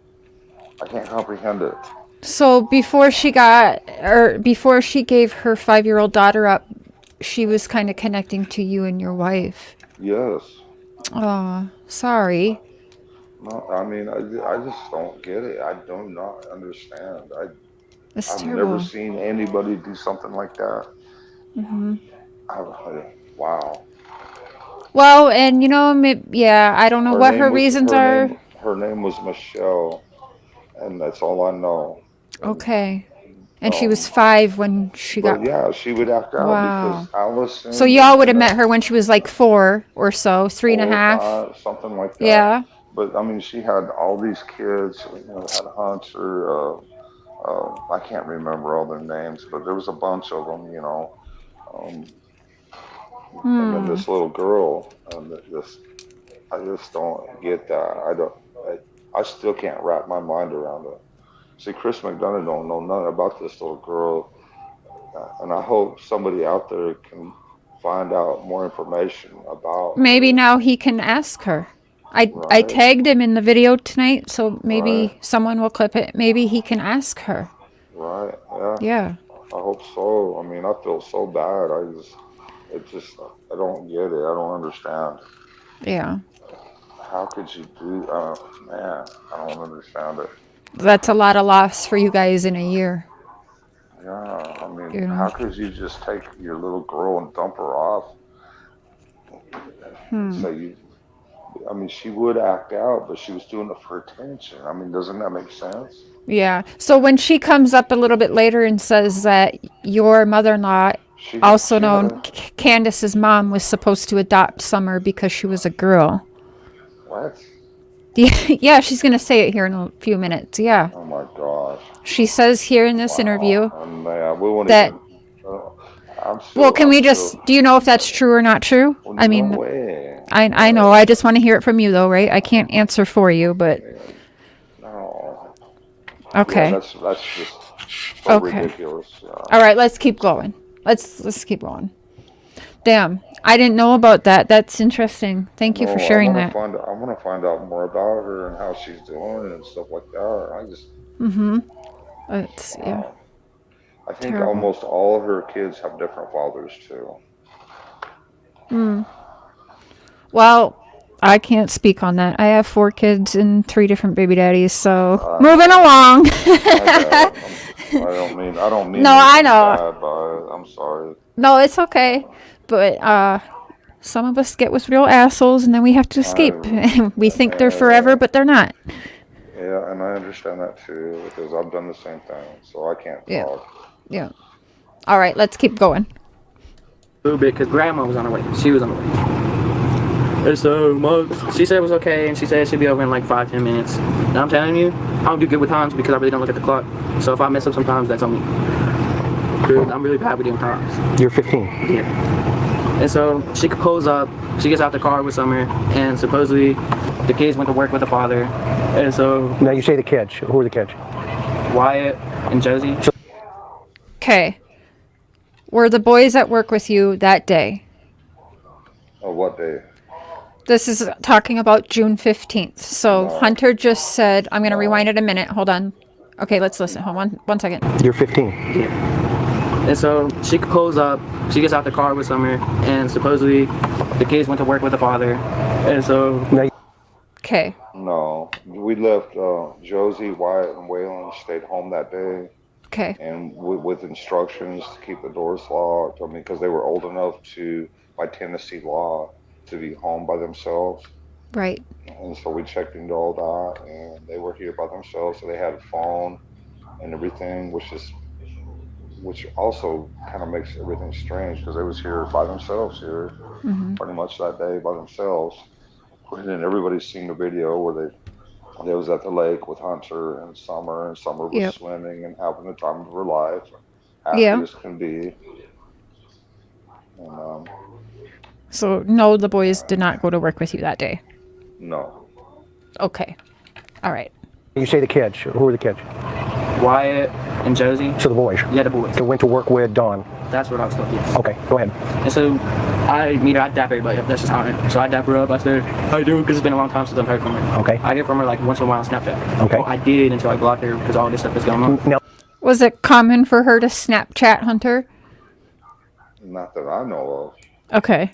I can't comprehend it. So before she gave her 5-year-old daughter up, she was kind of connecting to you and your wife. Yes. Oh, sorry. No, I mean, I just don't get it. I do not understand. That's I've never terrible. seen anybody do something like that. Hmm. Wow. Well, and yeah, I don't know Her what her name was reasons are. her name was Michelle, and that's all I know. And Okay. And she was um, 5 when she but got. yeah, she would act out because Wow. So Allison y'all would and have met her when she was like 4 or so, three and a 4 or 5, half. something like that. Yeah. But I mean, she had all these kids. Had Hunter. I can't remember all their names, but there was a bunch of them. Um, and then Hmm. this little girl, I just don't get that. I still can't wrap my mind around it. See, Chris McDonough don't know nothing about this little girl, and I hope somebody out there can find out more information about. Maybe now he can ask her. I Right. tagged him in the video tonight, so maybe Right. someone will clip it. Maybe he can ask her. Right. Yeah. Yeah. I hope so. I mean, I feel so bad. I don't get it. I don't understand. Yeah. How could you do? Man, I don't understand it. That's a lot of loss for you guys in a year. Yeah. I mean, You know. how could you just take your little girl and dump her off? Say you. I mean, she would act out, but she was doing it for attention. I mean, doesn't that make sense? Yeah. So when she comes up a little bit later and says that your mother-in-law, also known Candace's mom, was supposed to adopt Summer because she was a girl. What? Yeah, she's going to say it here in a few minutes. Yeah. Oh my gosh. She says here in this interview Man, we won't that. even. I'm still, Well, can I'm we just? still- Do you know if that's true or not true? Well, I mean, no way. I know. I just want to hear it from you, though, right? I can't answer for you, but No. okay. Yeah, that's just so Okay. ridiculous. All right, let's keep going. Let's keep going. Damn, I didn't know about that. That's interesting. Thank you for sharing that. I want to find out more about her and how she's doing and stuff like that. I just. It's yeah. I think Terrible. almost all of her kids have different fathers too. Well, I can't speak on that. I have 4 kids and 3 different baby daddies. So moving along. I don't mean. No, I know. Bad, but I'm sorry. No, it's okay. But some of us get with real assholes, and then we have to escape. We think they're forever, but they're not. Yeah, and I understand that too because I've done the same thing, so I can't Yeah. talk. Yeah. All right, let's keep going. A little bit because grandma was on her way. She was on her way. And so she said it was okay, and she said she'd be over in like 5-10 minutes. And I'm telling you, I don't do good with times because I really don't look at the clock. So if I mess up sometimes, that's on me. Because I'm really bad with doing times. You're 15. Yeah. And so she pulls up, she gets out the car with Summer, and supposedly the kids went to work with the father. And so Now you say the kids. Who are the kids? Wyatt and Josie. Okay. Were the boys at work with you that day? Oh, what day? This is talking about June 15th. So Hunter just said, I'm going to rewind it a minute. Hold on. Okay, let's listen. Hold on one second. You're 15. Yeah. And so she pulls up, she gets out the car with Summer, and supposedly the kids went to work with the father. And so Okay. No, we left. Josie, Wyatt, and Waylon stayed home that day, Okay. and with instructions to keep the doors locked. I mean, because they were old enough to, by Tennessee law, to be home by themselves. Right. And so we checked into all that, and they were here by themselves. So they had a phone and everything, which also kind of makes everything strange because they was here by themselves here, pretty much that day by themselves. And then everybody's seen the video where they was at the lake with Hunter and Summer was swimming and having the time of her life, happy as can be. And, So no, the boys did not go to work with you that day. no. Okay. All right. You say the kids. Who are the kids? Wyatt and Josie. So the boys. Yeah, the boys. So went to work with Dawn. That's what I was told, yes. Okay, go ahead. And so I meet her, I dap everybody up. That's just how I am. So I dap her up. I said, how you doing? Because it's been a long time since I've heard from her. Okay. I hear from her like once in a while on Snapchat. Okay. Well, I did until I blocked her because all this stuff is going on. Now, Was it common for her to Snapchat Hunter? Not that I know of. Okay.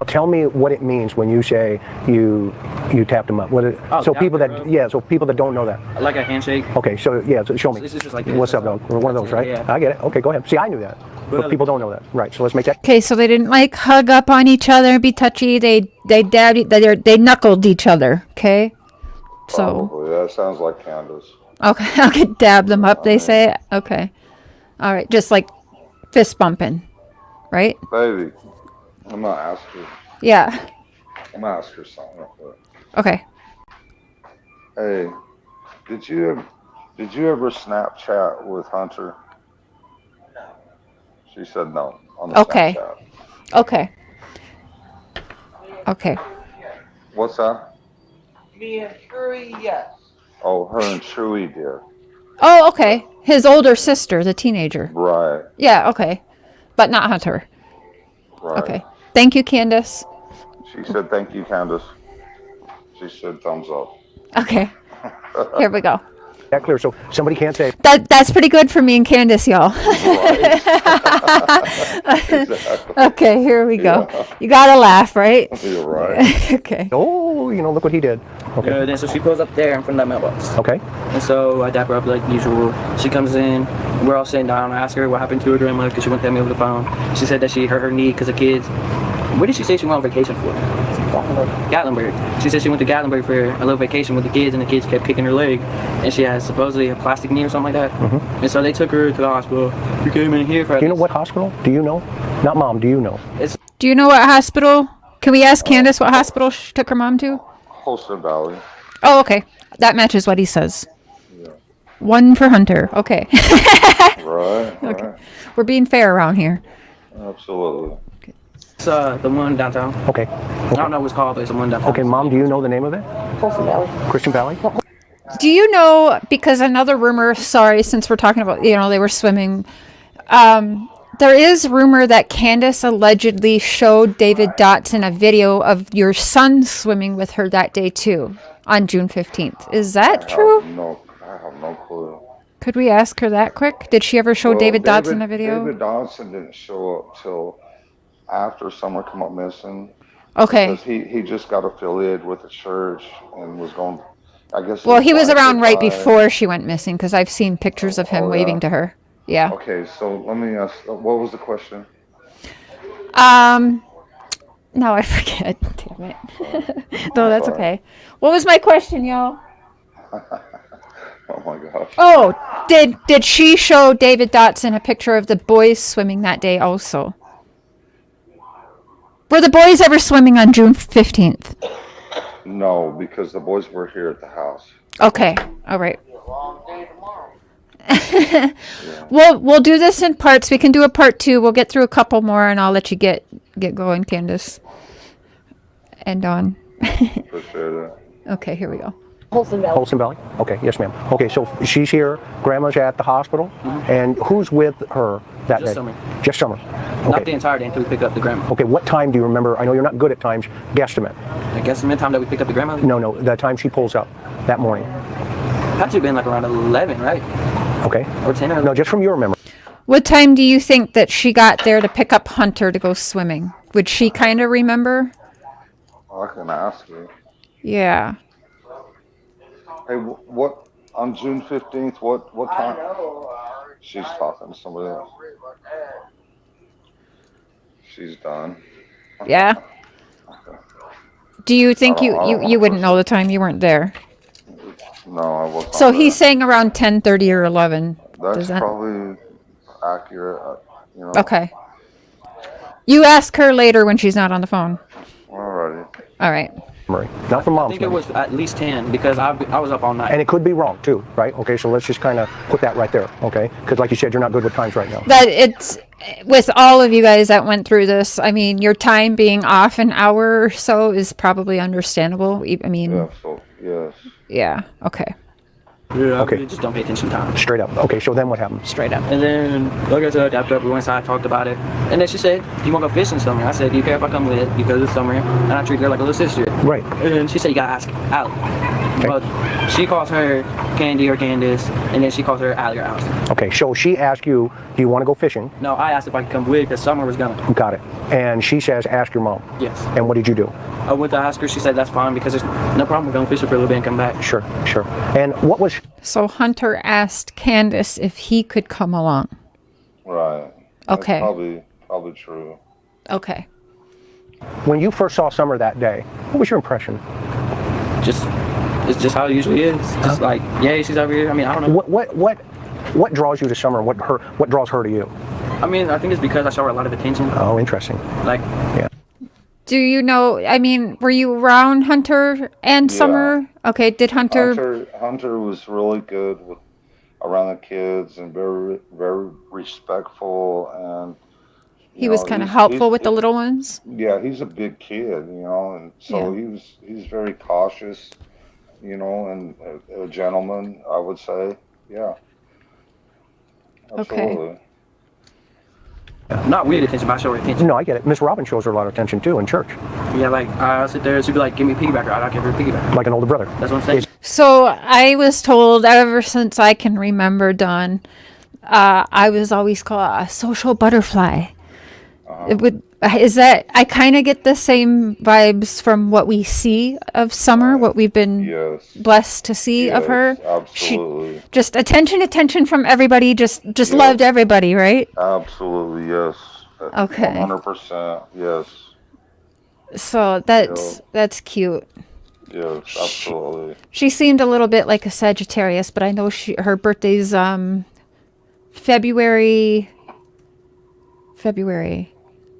tell me what it means when you say you tapped them up. So people that don't know that. Like a handshake. Okay, so yeah, so show me. This is just like this. What's up, dog? One of those, right? Yeah. I get it. Okay, go ahead. See, I knew that, but people don't know that. Right. So let's make that. Okay, so they didn't like hug up on each other and be touchy. They dabbed. They knuckled each other. Okay. So. Probably. That sounds like CANDUS. Okay, dab them up. They say. Okay. All right, just like fist bumping, right? Baby, I'm gonna ask her. Yeah. I'm gonna ask her something real quick. Okay. Hey, did you ever Snapchat with Hunter? She said no on the Okay. Snapchat. Okay. Okay. What's that? Me and Shuri, yes. Oh, her and Chewy did. Oh, okay. His older sister, the teenager. Right. Yeah. Okay. But not Hunter. Right. Okay. Thank you, Candace. She said, "Thank you, Candace." She said, "Thumbs up." Okay. Here we go. That clear, so somebody can't say, That's pretty good for me and Candace, y'all. Right. Exactly. Okay, here we go. Yeah. You gotta laugh, right? You're right. Okay. oh, look what he did. Okay. Then so she pulls up there in front of that mailbox. Okay. And so I dap her up like usual. She comes in. We're all sitting down. I ask her what happened to her grandmother because she wouldn't tell me over the phone. She said that she hurt her knee because of kids. Where did she say she went on vacation for? Gatlinburg. She said she went to Gatlinburg for a little vacation with the kids, and the kids kept kicking her leg, and she has supposedly a plastic knee or something like that. And so they took her to the hospital. We came in here for. Do you know what hospital? Do you know? Not mom. Do you know? Do you know what hospital? Can we ask Candace what hospital she took her mom to? Holston Valley. Oh, okay. That matches what he says. Yeah. One for Hunter. Okay. Right. Okay. Right. We're being fair around here. Absolutely. It's the one downtown. Okay. I don't know what it's called, but it's the one downtown. Okay, mom, do you know the name of it? Christian Valley. Christian Valley? Do you know, because another rumor, sorry, since we're talking about, they were swimming, there is rumor that Candace allegedly showed David Dotson a video of your son swimming with her that day too, on June 15th. Is that true? I have no clue. Could we ask her that quick? Did she ever show Well, David Dotson a video? David Dodson didn't show up till after Summer come up missing. Okay. Because he just got affiliated with the church and was going, I guess. Well, he was wife around had right died. before she went missing, because I've seen pictures of him Oh, waving yeah. to her. Yeah. Okay, so let me ask, what was the question? No, I forget. Damn it. No, that's okay. What was my question, y'all? Oh my gosh. Oh, did she show David Dotson a picture of the boys swimming that day also? Were the boys ever swimming on June 15th? No, because the boys were here at the house. Okay. All right. We'll do this in parts. We can do a part 2. We'll get through a couple more, and I'll let you get going, Candace. And on. Appreciate it. Okay, here we go. Holston Valley. Holston Valley? Okay, yes, ma'am. Okay, so she's here, grandma's at the hospital, and who's with her that day? Just Summer. Just Summer. Not the Okay. entire day until we pick up the grandma. Okay, what time do you remember? I know you're not good at times. Guesstimate. I guess the time that we picked up the grandma No, the time she pulls up that morning. had to have been like around 11, right? Okay. Or 10 or 11. No, just from your memory. What time do you think that she got there to pick up Hunter to go swimming? Would she kind of remember? I can ask you. Yeah. Hey, what on June 15th? What time? She's talking to somebody else. She's done. Yeah. Do you think I don't you wouldn't know the time? You weren't there. No, I wasn't. So there. he's saying around 10:30 or 11. That's Does that? probably accurate. Okay. You ask her later when she's not on the phone. Alrighty. All right. Memory. Not from I mom's think it memory. was at least 10 because I was up all night. And it could be wrong too, right? Okay, so let's just kind of put that right there, okay? Because like you said, you're not good with times right now. But it's with all of you guys that went through this. I mean, your time being off an hour or so is probably understandable. I mean, Yeah. So yes. yeah. Okay. Yeah, Okay. okay. Just don't pay attention to time. Straight up. Okay, so then what happened? Straight up. And then, like I said, after we went inside, talked about it. And then she said, "Do you want to go fishing summer?" I said, "Do you care if I come with?" Because it's summer. And I treat her like a little sister. Right. And then she said, "You got to ask Allie." Well, she calls her Candy or Candace, and then she calls her Allie or Allison. Okay, so she asked you, do you want to go fishing? No, I asked if I could come with because Summer was gonna. Got it. And she says, ask your mom. Yes. And what did you do? I went to ask her. She said that's fine because there's no problem with going fishing for a little bit and come back. Sure. And what was So Hunter asked Candace if he could come along. Right. Okay. That's probably true. Okay. when you first saw Summer that day? What was your impression? It's just how it usually is. Just like, yeah, she's over here. I mean, I don't know. What draws you to Summer? What draws her to you? I mean, I think it's because I show her a lot of attention. Oh, interesting. Like, yeah. Do you know, I mean, were you around Hunter and Summer? Okay, did Hunter... Hunter was really good with around the kids and very, very respectful, and he was kind of helpful with the little ones? Yeah, he's a big kid, and so he's very cautious, and a gentleman, I would say. Yeah. Absolutely. Okay. Not weird attention, but I show her attention. No, I get it. Miss Robin shows her a lot of attention too in church, Yeah, like I'll sit there and she'll be like, give me a piggyback ride. I'll give her a piggyback. like an older brother. That's what I'm saying. So I was told ever since I can remember, Don, I was always called a social butterfly. Is that, I kind of get the same vibes from what we see of Summer, what we've been Yes. blessed to see of her. Absolutely. Just attention from everybody, just loved everybody, right? Absolutely, yes. Okay. 100%, yes. So that's cute. Yes, absolutely. She seemed a little bit like a Sagittarius, but I know her birthday's February.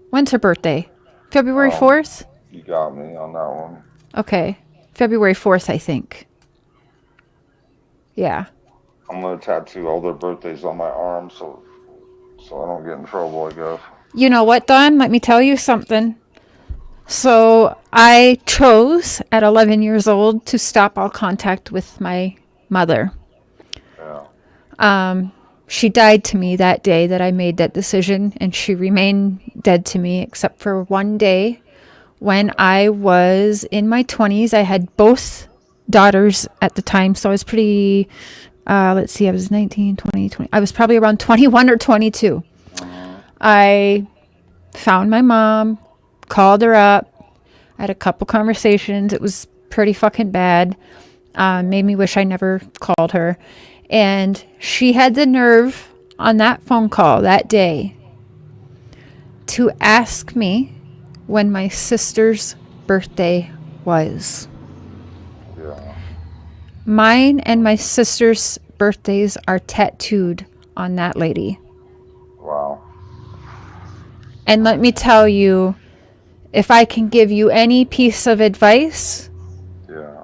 When's her birthday? February 4th? You got me on that one. Okay. February 4th, I think. Yeah. I'm gonna tattoo all their birthdays on my arm so I don't get in trouble, I guess. You know what, Don? Let me tell you something. So I chose at 11 years old to stop all contact with my mother. Yeah. She died to me that day that I made that decision, and she remained dead to me except for one day when I was in my 20s. I had both daughters at the time, so I was pretty, let's see, I was 19, 20, 20. I was probably around 21 or 22. I found my mom, called her up, had a couple conversations. It was pretty fucking bad. Made me wish I never called her. And she had the nerve on that phone call that day to ask me when my sister's birthday was. Yeah. Mine and my sister's birthdays are tattooed on that lady. Wow. And let me tell you, if I can give you any piece of advice, Yeah.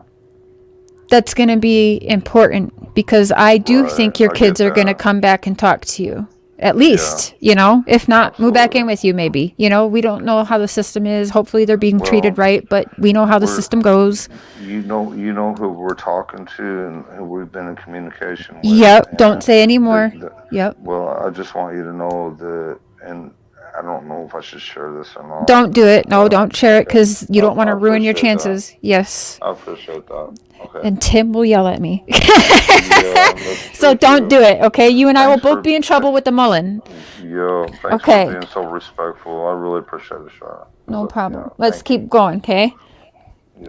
that's going to be important, because I do Right, think your I kids get are going to that. come back and talk to you. At least, you know, if not, move back in with you maybe. You know, we don't know how the system is. Hopefully they're being treated right, but we know how the system goes. You know who we're talking to and who we've been in communication with. Yep, and don't say any more. Yep. Well, I just want you to know that, and I don't know if I should share this or not. Don't do it. No, don't share it, because you don't want I to ruin your appreciate that. chances. Yes. I appreciate that. Okay. And Tim will yell at me. Yeah, that's So true, don't too. do it, okay? You and I will Thanks both for- be in trouble with the Mullen. Yeah, thanks Okay. for being so respectful. I really appreciate it, Shara. No problem. Yeah, Let's thank keep going, okay?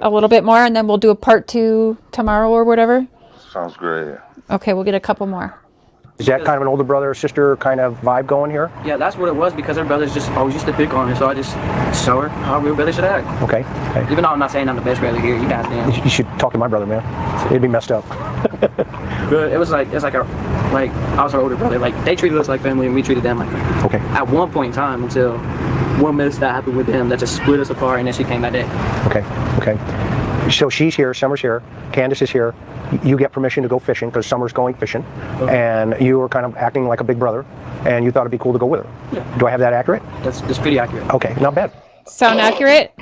A little bit more, and then we'll do a part 2 tomorrow or whatever. you. Sounds great. Okay, we'll get a couple more. Is that kind of an older brother or sister kind of vibe going here? Yeah, that's what it was, because her brothers just always used to pick on her, so I just show her how real brothers should act. Okay. Okay. Even though I'm not saying I'm the best brother here, you guys damn. You should talk to my brother, man. It'd be messed up. But it was like I was her older brother. Like they treated us like family, and we treated them like family. Okay. At one point in time, until one mess that happened with them that just split us apart, and then she came that day. Okay. Okay. So she's here, Summer's here, Candace is here. You get permission to go fishing because Summer's going fishing, and you were kind of acting like a big brother, and you thought it'd be cool to go with her. Yeah. Do I have that accurate? That's pretty accurate. Okay, not bad. Sound accurate?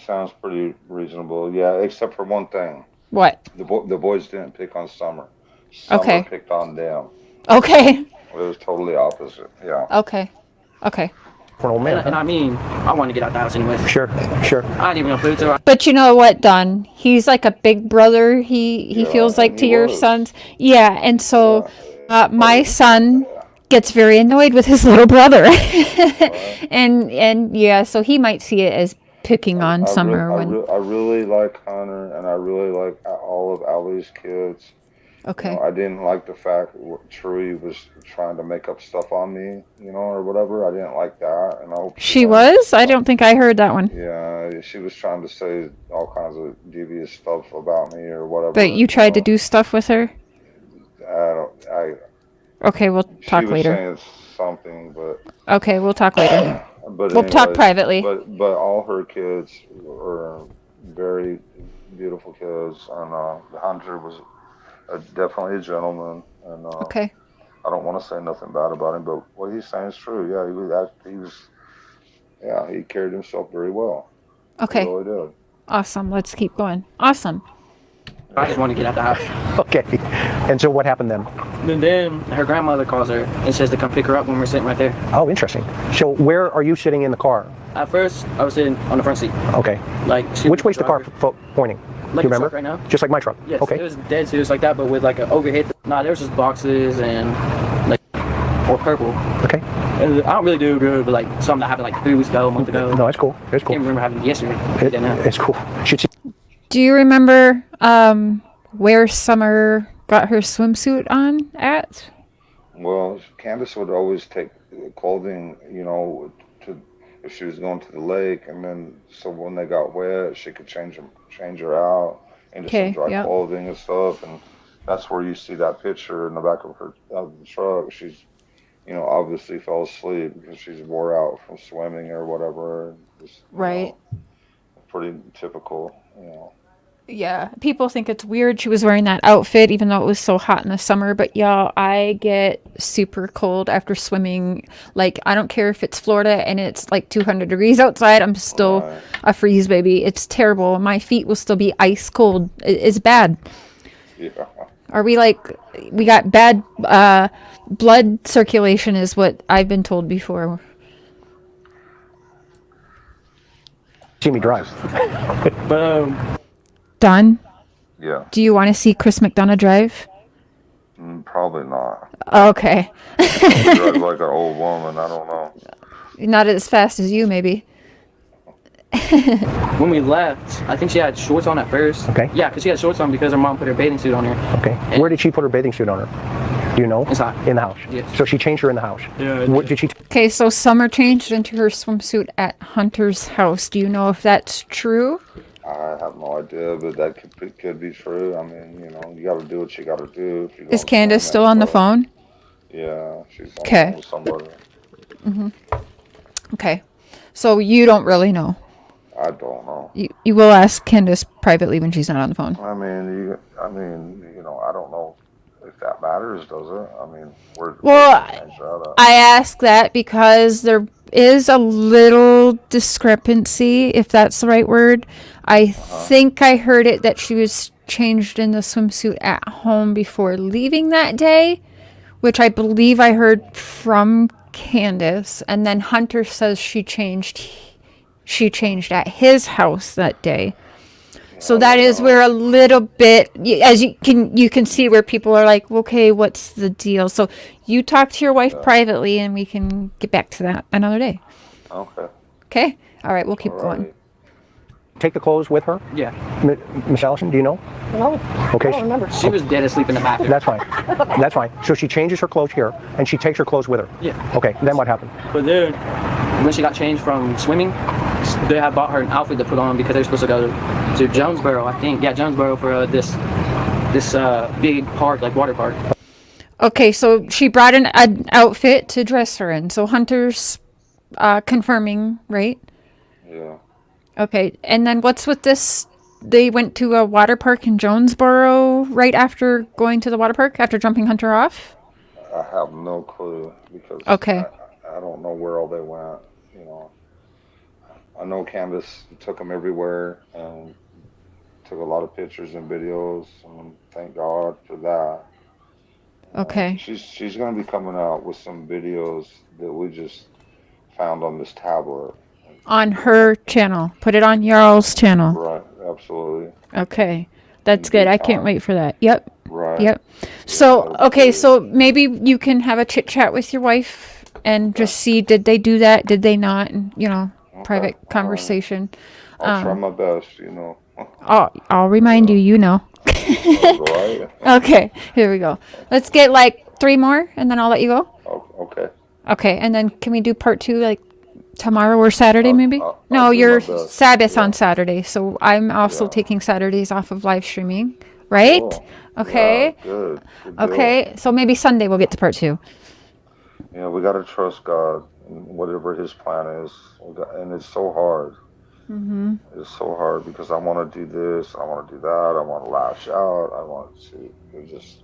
Sounds pretty reasonable. Yeah, except for one thing. What? The boys didn't pick on Summer. Summer Okay. picked on them. Okay. It was totally opposite. Yeah. Okay. Okay. For an old man. And I mean, I wanted to get out the house anyway. Sure, sure. I didn't even know food, so But you know what, Don? He's like a big brother. He Yeah, feels like and to he your was. sons. Yeah, and so my son gets very annoyed with his little brother, and yeah, so he might see it as picking on Summer when. I really like Hunter, and I really like all of Allie's kids. Okay. You know, I didn't like the fact THRU was trying to make up stuff on me, or whatever. I didn't like that, and I hope She was? I don't think I heard that one. Yeah, she was trying to say all kinds of devious stuff about me or whatever. But you tried to do stuff with her? Okay, we'll talk she was later. saying something, but Okay, we'll talk later. but We'll talk anyways, privately. But all her kids were very beautiful kids, and Hunter was definitely a gentleman, and Okay. I don't want to say nothing bad about him, but what he's saying is true. Yeah, he carried himself very well. Okay. He really did. Awesome. Let's keep going. Awesome. I just wanted to get out the house. Okay. And so what happened then? And then her grandmother calls her and says to come pick her up when we're sitting right there. Oh, interesting. So where are you sitting in the car? At first, I was sitting on the front seat. Okay. Like, which way's the car pointing? Like Do you remember? truck right now? Just like my truck? Yes. Okay. It was dead serious like that, but with like an overhead. Nah, there was just boxes and like, or purple. Okay. And I don't really do good, but like something that happened like 3 weeks ago, a month ago. No, it's cool. It's I cool. can't remember having it yesterday. It's cool. Do you remember where Summer got her swimsuit on at? Well, Candace would always take clothing, you know, to if she was going to the lake, and then so when they got wet, she could change her out into some dry clothing and stuff, and that's where you see that picture in the back of the truck. She's, you know, obviously fell asleep because she's wore out from swimming or whatever. Just, right. You know, pretty typical, you know. Yeah, people think it's weird she was wearing that outfit even though it was so hot in the summer, but y'all, I get super cold after swimming. Like, I don't care if it's Florida and it's like 200 degrees outside, I'm still a freeze baby. It's terrible. My feet will still be ice cold. It's bad. Yeah. Are we like, we got bad blood circulation is what I've been told before. See me drive. Boom. Don? Yeah. Do you want to see Chris McDonough drive? Probably not. Okay. She drives like an old woman. I don't know. Not as fast as you, maybe. When we left, I think she had shorts on at first. Okay. Yeah, because she had shorts on because her mom put her bathing suit on her. Okay. And where did she put her bathing suit on her? Do you know? Inside. In the house. Yes. So she changed her in the house. Yeah. What did she? Okay, so Summer changed into her swimsuit at Hunter's house. Do you know if that's true? I have no idea, but that could be true. I mean, you know, you got to do what you got to do. If you Is Candace still on the phone? Yeah, she's on the Okay. phone with somebody. Mm-hmm. Okay, so you don't really know. I don't know. You will ask Candace privately when she's not on the phone. I mean, you know, I don't know if that matters, does it? I mean, I ask that because there is a little discrepancy, if that's the right word. I think I heard it that she was changed in the swimsuit at home before leaving that day, which I believe I heard from Candace. And then Hunter says she changed at his house that day. So that is where a little bit, as you can see where people are like, okay, what's the deal? So you talk to your wife privately and we can get back to that another day. Okay. Okay? All right, we'll keep going. Take the clothes with her? Yeah. Miss Allison, do you know? No. Okay. I don't remember. She was dead asleep in the bathroom. That's fine. That's fine. So she changes her clothes here and she takes her clothes with her? Yeah. Okay, then what happened? But then, when she got changed from swimming, they had bought her an outfit to put on because they were supposed to go to Jonesboro, I think. Yeah, Jonesboro for this big park, like water park. Okay, so she brought an outfit to dress her in. So Hunter's confirming, right? Yeah. Okay, and then what's with this? They went to a water park in Jonesboro right after going to the water park, after jumping Hunter off? I have no clue because I don't know where all they went, you know. I know Candace took them everywhere and took a lot of pictures and videos, and thank God for that. Okay. She's going to be coming out with some videos that we just found on this tablet. On her channel. Put it on y'all's channel. Right, absolutely. Okay. That's good. I can't wait for that. Yep. Right. Yep. So, okay, so maybe you can have a chit chat with your wife and just see, did they do that? Did they not? And, you know, private conversation. I'll try my best, you know. I'll remind you, you know. Right. Okay, here we go. Let's get like 3 more and then I'll let you go. Okay. Okay, and then can we do part 2 like tomorrow or Saturday maybe? I'll No, do you're my best. Sabbath on Saturday, so I'm also taking Saturdays off of live streaming, right? Cool. Okay. Yeah, good deal. Okay, so maybe Sunday we'll get to part 2. Yeah, we got to trust God and whatever His plan is. And it's so hard. Mm-hmm. It's so hard because I want to do this, I want to do that, I want to lash out, I want to just.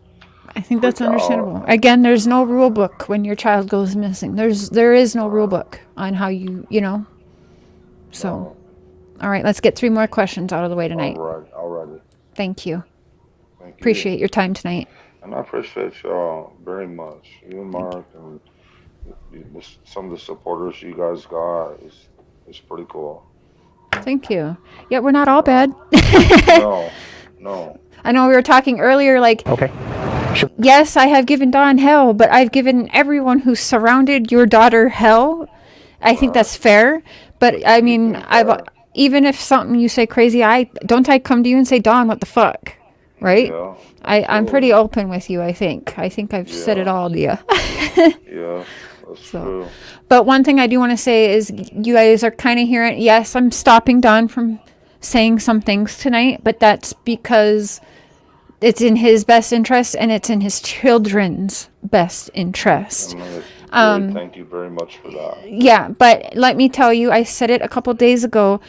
I think that's freak out. understandable. Again, there's no rule book when your child goes missing. There is no rule book on how you know. So, all right, let's get 3 more questions out of the way tonight. All right. Thank you. Thank you. Appreciate your time tonight. And I appreciate y'all very much. You and Mark and some of the supporters you guys got is pretty cool. Thank you. Yeah, we're not all bad. No, no. I know we were talking earlier, like, Okay. yes, I have given Dawn hell, but I've given everyone who surrounded your daughter hell. I think that's fair. But I mean, even if something you say crazy, I come to you and say, Dawn, what the fuck, right? Yeah, I'm pretty open with you. I think I've said it all to you. yeah, that's true. But one thing I do want to say is, you guys are kind of hearing. Yes, I'm stopping Don from saying some things tonight, but that's because it's in his best interest and it's in his children's best interest. Thank you very much for that. Yeah, but let me tell you, I said it a couple days ago.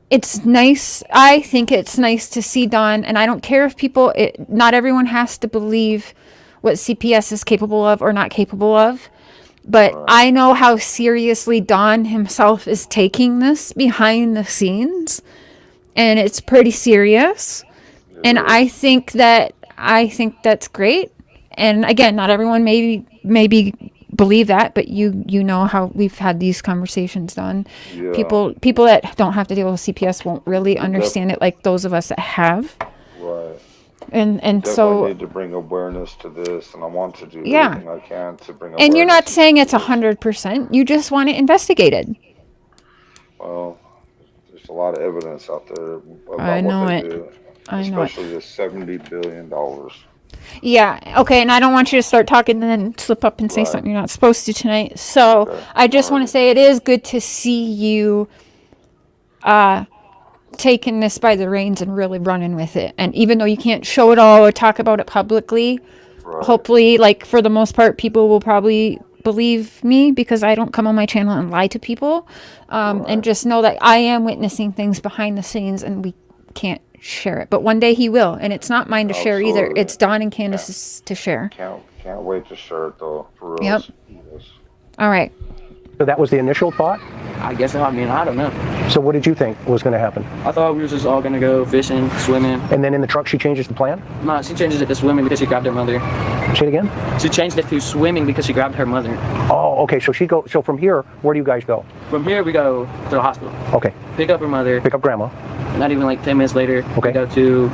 It's nice. I think it's nice to see Don, and I don't care if people. Not everyone has to believe what CPS is capable of or not capable of. But I know how seriously Don himself is taking this behind the scenes, and it's pretty serious. And I think that's great. And again, not everyone maybe believe that, but you know how we've had these conversations, Don. Yeah. People that don't have to deal with CPS won't really understand it like those of us that have. Right. And Definitely so need to bring awareness to this, and I want to do Yeah. everything I can to bring awareness. and you're not saying it's 100%. You just want it investigated. Well, there's a lot of evidence out there about I know what they it. do, I know it. especially the $70 billion. Yeah, okay, and I don't want you to start talking and then slip up and say something you're not supposed to tonight. So Okay. I just want to say it is good to see you taking this by the reins and really running with it. And even though you can't show it all or talk about it publicly, hopefully, like, for the most part, people will probably believe me because I don't come on my channel and lie to people. And just know that I am witnessing things behind the scenes and we can't share it. But one day he will, and it's not mine to share either. Absolutely. It's Dawn and Candace's to share. Can't wait to share it though. For real. Yep. Yes. All right. So that was the initial thought. I guess so. I mean, I don't know. So what did you think was going to happen? I thought we were just all gonna go fishing, swimming. And then in the truck, she changes the plan? No, she changes it to swimming because she grabbed her mother. Say it again? She changed it to swimming because she grabbed her mother. Oh, okay. So from here, where do you guys go? From here, we go to the hospital. Okay. Pick up her mother. Pick up grandma. Not even like 10 minutes later, Okay. we go to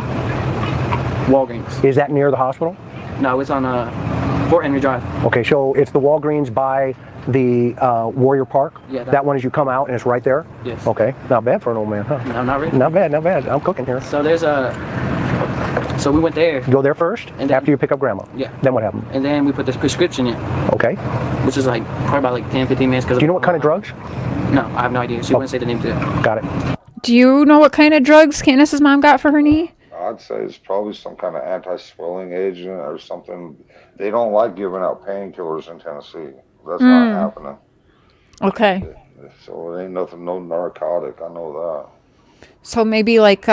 Walgreens. Is that near the hospital? No, it's on Fort Henry Drive. Okay, so it's the Walgreens by the Warrior Park? Yeah, that one as you come out and it's right there? Yes. Okay, not bad for an old man, huh? No, not really. Not bad, not bad. I'm cooking here. So there's so we went there. Go there first, And then- after you pick up grandma? Yeah. Then what happened? And then we put this prescription in, Okay. which is like probably about like 10, 15 minutes. Do you know what kind of drugs? No, I have no idea. She wouldn't say the name to it. Got it. Do you know what kind of drugs Candace's mom got for her knee? I'd say it's probably some kind of anti-swelling agent or something. They don't like giving out painkillers in Tennessee. That's not happening. Okay. So it ain't nothing, no narcotic. I know So maybe like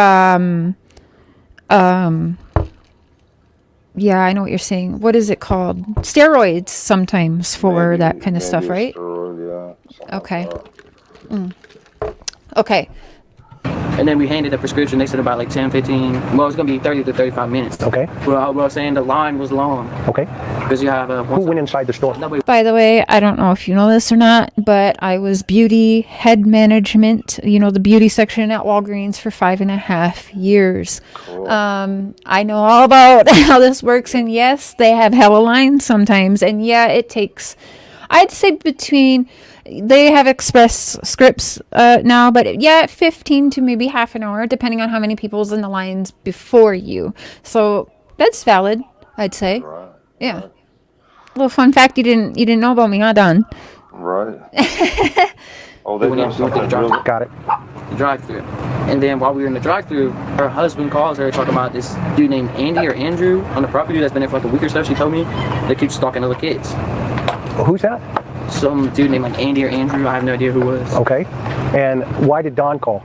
yeah, I know what you're saying. What is it called? Steroids sometimes for Maybe- that kind of stuff, maybe a right? steroid, yeah, something Okay. like that. Okay. And then we handed the prescription. They said about like 10, 15. Well, it's gonna be 30 to 35 minutes. Okay. Well, I was saying the line was long Okay. because you have Who went inside the store? nobody. By the way, I don't know if you know this or not, but I was beauty head management, the beauty section at Walgreens for 5.5 years. Cool. I know all about how this works, and yes, they have hella lines sometimes, and yeah, it takes, I'd say they have express scripts now, but yeah, 15 to maybe half an hour, depending on how many people's in the lines before you. So that's valid, I'd say. Right. Yeah. Little fun fact you didn't know about me, huh, Don? Right. Oh, they When do you- something when you really. Got it. The drive-through. And then while we were in the drive-through, her husband calls her talking about this dude named Andy or Andrew on the property that's been there for like a week or so. She told me they keep stalking other kids. Who's that? Some dude named like Andy or Andrew. I have no idea who it was. Okay. And why did Don call?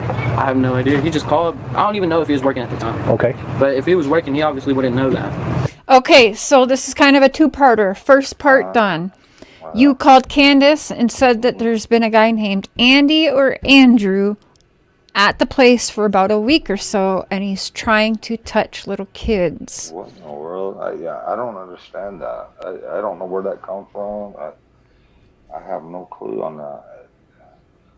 I have no idea. He just called. I don't even know if he was working at the time. Okay. But if he was working, he obviously wouldn't know that. Okay, so this is kind of a two-parter. First part done. You called Candace and said that there's been a guy named Andy or Andrew at the place for about a week or so, and he's trying to touch little kids. What in the world? I don't understand that. I don't know where that comes from. I have no clue on that.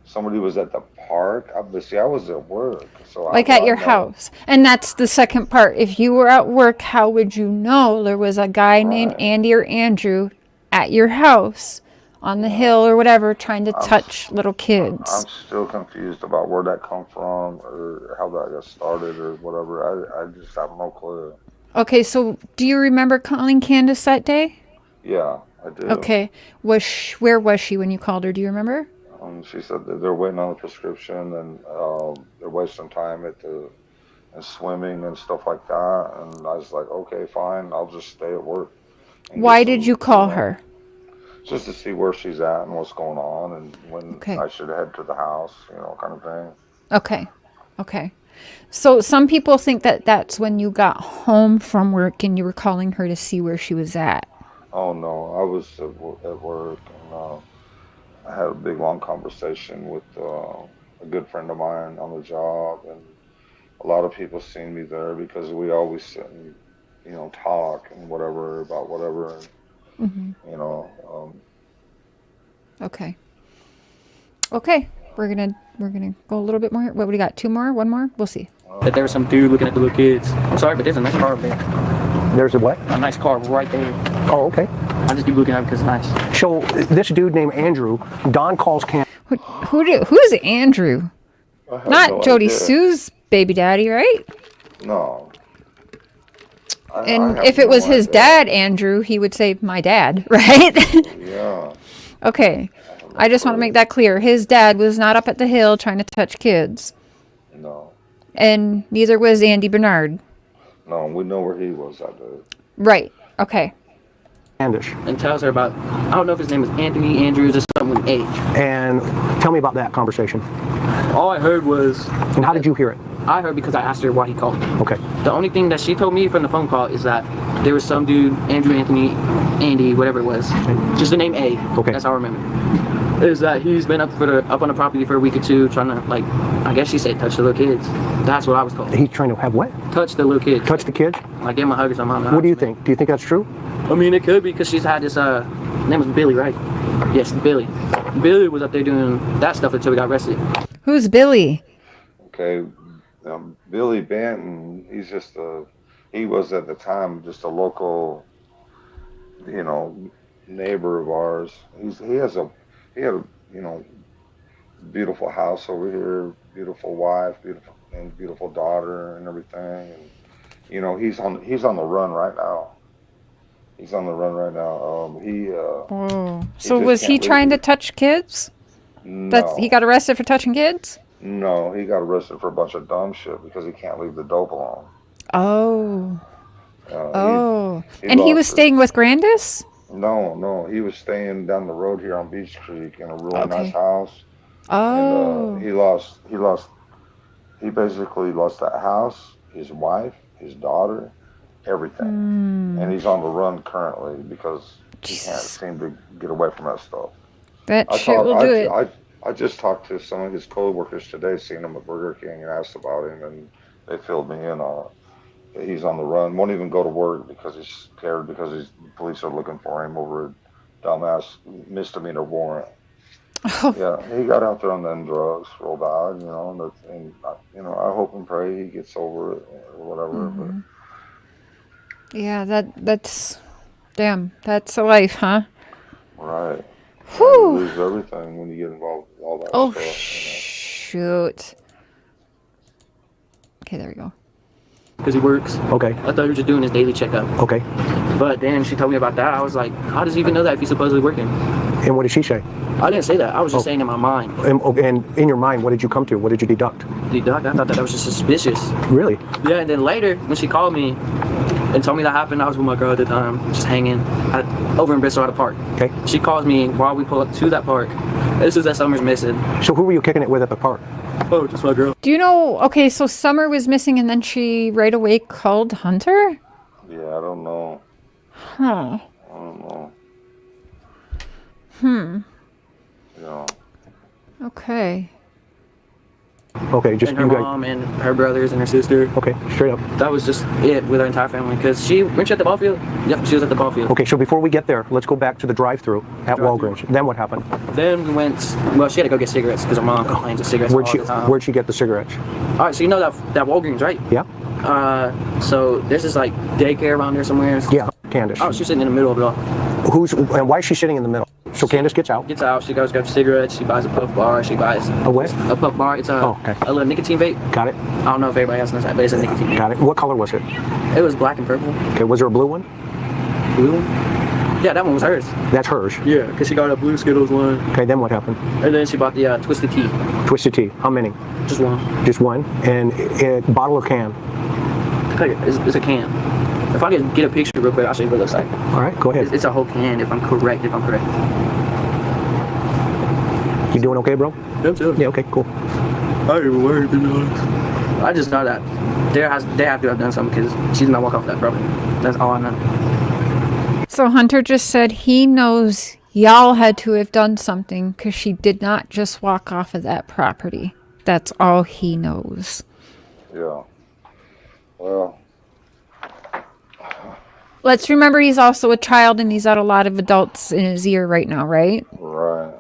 Somebody was at the park. But see, I was at work, so Like I at your know. house. And that's the second part. If you were at work, how would you know there was a guy named Right. Andy or Andrew at your house on the hill or whatever trying to touch little I'm kids? still confused about where that come from or how that got started or whatever. I just have no clue. Okay, so do you remember calling Candace that day? Yeah, I do. Okay. Where was she when you called her? Do you remember? She said that they're waiting on the prescription and they're wasting time and swimming and stuff like that. And I was like, okay, fine, I'll just stay at work. And Why did you call her? Just to see where she's at and what's going on and when Okay. I should head to the house, kind of thing. Okay. Okay. So some people think that that's when you got home from work and you were calling her to see where she was at. Oh no, I was at work and I had a big long conversation with a good friend of mine on the job, and a lot of people seen me there because we always sit and talk and whatever about whatever, and Mm-hmm. you know, Okay. Okay. We're gonna go a little bit more. What do we got? 2 more? 1 more? We'll see. That there was some dude looking at the little kids. I'm sorry, but there's a nice car over there. There's a what? A nice car right there. Oh, okay. I just keep looking at it because it's nice. So this dude named Andrew, Don calls Who's Andrew? I have Not no Jody idea. Sue's baby daddy, right? No. I And have if it no was his idea. dad, Andrew, he would say my dad, right? Yeah. Okay. I just want to make that clear. His dad was not up at the hill trying to touch kids. No. And neither was Andy Bernard. No, we know where he was that day. Right. Okay. Candace. And tells her about, I don't know if his name is Anthony Andrews or something with H. And tell me about that conversation. All I heard was, And how did you hear it? I heard because I asked her why he called me. Okay. The only thing that she told me from the phone call is that there was some dude, Andrew, Anthony, Andy, whatever it was, just the name A. Okay. That's how I remember. Is that he's been up on the property for a week or two, trying to, like, I guess she said touch the little kids. That's what I was told. He's trying to have what? Touch the little kids. Touch the kids? Like give him a hug or something. I don't know. What do you think? Do you think that's true? I mean, it could be because she's had this. Name was Billy, right? Yes, Billy. Billy was up there doing that stuff until we got arrested. Who's Billy? Okay. Billy Banton, he was at the time just a local, neighbor of ours. He had a beautiful house over here, beautiful wife, beautiful daughter and everything. And he's on the run right now. He's on the run right now. Whoa. He So just was he can't trying to leave. touch kids? No. He got arrested for touching kids? No, he got arrested for a bunch of dumb shit because he can't leave the dope alone. Oh. He And he lost was it. staying with Grandis? No, he was staying down the road here on Beach Creek in a really Okay. nice house. Oh. And he basically lost that house, his wife, his daughter, everything. And he's on the run currently because he can't seem to get away from that stuff. That shit will do it. I just talked to some of his co-workers today, seen him at Burger King, and asked about him, and they filled me in on it. He's on the run. Won't even go to work because he's scared because the police are looking for him over a dumbass misdemeanor warrant. Oh. Yeah, he got out there on them drugs real bad, and I hope and pray he gets over it or whatever. Yeah, that's damn. That's a life, huh? But right, Whew. you lose everything when you get involved with all that Oh, stuff. shoot. Okay, there we go. Because he works. Okay. I thought he was just doing his daily checkup. Okay. But then she told me about that. I was like, how does he even know that if he's supposedly working? And what did she say? I didn't say that. I was just saying in my mind. And in your mind, what did you come to? What did you deduct? I thought that was just suspicious. Really? Yeah, and then later, when she called me and told me that happened, I was with my girl at the time, just hanging over in Bristol at a park. Okay. She calls me while we pull up to that park. This is that Summer's missing. So who were you kicking it with at the park? Oh, just my girl. Do you know, okay, so Summer was missing and then she right away called Hunter? Yeah, I don't know. Huh. I don't know. Hmm. Yeah. Okay. Okay, just and her you guys. mom and her brothers and her sister. Okay, straight up. That was just it with our entire family. Because when she at the ball field, yep, she was at the ball field. Okay, so before we get there, let's go back to the drive-through at Walgreens. Then what happened? Then we went. Well, she had to go get cigarettes because her mom complains of cigarettes all the time. Where'd she get the cigarettes? All right, so you know that Walgreens, right? Yeah. So there's this like daycare around there somewhere. Yeah, Candace. Oh, she's sitting in the middle of it all. And why is she sitting in the middle? So Candace gets out. Gets out. She goes grabs cigarettes. She buys a puff bar. She buys A what? a puff bar. It's a little nicotine vape. Got it. I don't know if everybody else knows that, but it's a nicotine vape. Got it. What color was it? It was black and purple. Okay, was there a blue one? Blue one? Yeah, that one was hers. That's hers. Yeah, because she got a blue Skittles one. Okay, then what happened? And then she bought the Twisted Tea. Twisted tea. How many? Just one. Just one. And bottle or can? It's a can. If I could get a picture real quick, I'll show you what it looks like. All right, go ahead. It's a whole can, if I'm correct. You doing okay, bro? Yep, too. Yeah, okay, cool. I ain't even worried, to be honest. I just know that they have to have done something because she's not walk off that property. That's all I know. So Hunter just said he knows y'all had to have done something because she did not just walk off of that property. That's all he knows. Yeah. Well. Let's remember he's also a child and he's got a lot of adults in his ear right now, right? Right.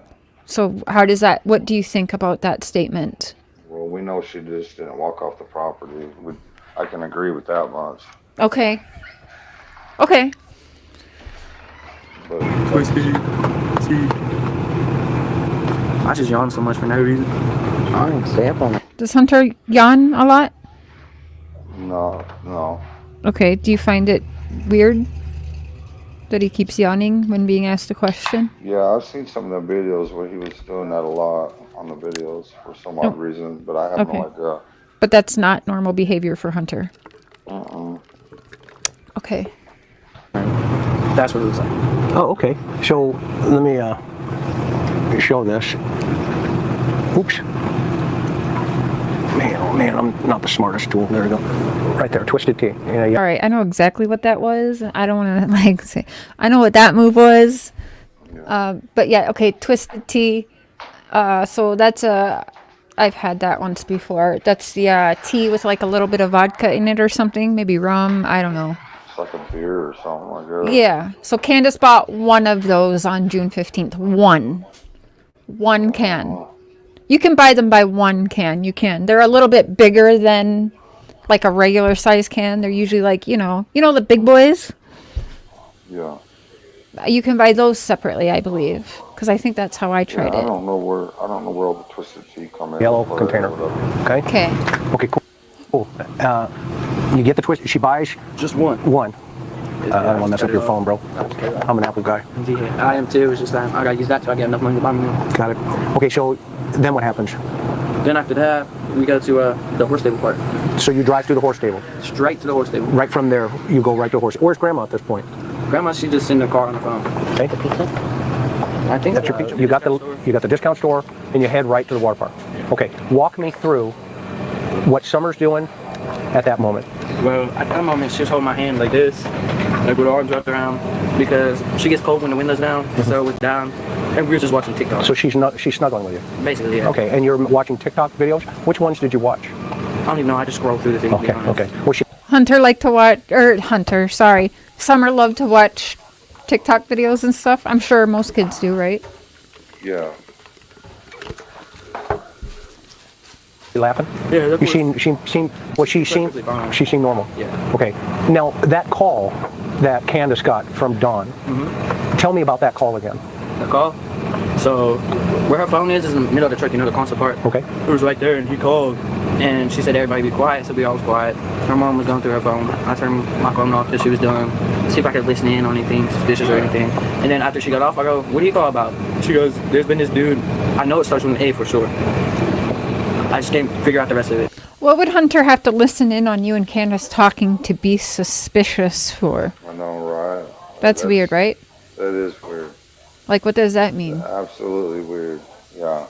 So what do you think about that statement? Well, we know she just didn't walk off the property. I can agree with that much. Okay. But I just yawn so much for no reason. I didn't stay up on it. Does Hunter yawn a lot? no. Okay. Do you find it weird that he keeps yawning when being asked a question? Yeah, I've seen some of the videos where he was doing that a lot on the videos for some odd reason, but I have no idea. But that's not normal behavior for Hunter. Okay. That's what it looks like. Oh, okay. So let me show this. Oops. Man, I'm not the smartest tool. There we go. Right there, Twisted Tea. Yeah. All right, I know exactly what that was. I don't want to say. I know what that move was. But yeah, okay, Twisted Tea. So that's I've had that once before. That's the tea with like a little bit of vodka in it or something, maybe rum. I don't know. It's like a beer or something like that. Yeah. So Candace bought one of those on June 15th. One can. You can buy them by one can. You can. They're a little bit bigger than like a regular size can. They're usually like, you know the big boys? Yeah. You can buy those separately, I believe, because I think that's how I tried I it. don't know where all the Twisted Tea come in. Yellow container. Okay. Okay, cool. You get the Twisted. She buys Just one. one. I don't want to mess up your phone, bro. I'm an Apple guy. Yeah, I am too. It's just that I gotta use that till I get enough money to buy me one. Got it. Okay, so then what happens? Then after that, we go to the horse stable part. So you drive through the horse stable. Straight to the horse stable. Right from there, you go right to the horse. Where's Grandma at this point? Grandma, she just in the car on the phone. Okay. I think That's your pizza. You got the discount store, and you head right to the water park. Okay. Walk me through what Summer's doing at that moment. Well, at that moment, she was holding my hand like this, like with her arms wrapped around, because she gets cold when the window's down, so it was down, and we were just watching TikTok. So she's snuggling with you. Basically, yeah. Okay, and you're watching TikTok videos. Which ones did you watch? I don't even know. I just scrolled through the thing. Okay, okay. Well, Summer loved to watch TikTok videos and stuff. I'm sure most kids do, right? Yeah. You laughing? Yeah. She seemed normal. Yeah. Okay. Now that call that Candace got from Dawn. Tell me about that call again. The call. So where her phone is in the middle of the truck. You know the console part. Okay. It was right there, and he called, and she said everybody be quiet, so we all was quiet. Her mom was going through her phone. I turned my phone off that she was doing, see if I could listen in on anything suspicious or anything. And then after she got off, I go, "What do you call about?" She goes, "There's been this dude. I know it starts with an A for sure. I just can't figure out the rest of it." What would Hunter have to listen in on you and Candace talking to be suspicious for? I know, right? That's weird, right? That is weird. Like, what does that mean? Absolutely weird. Yeah.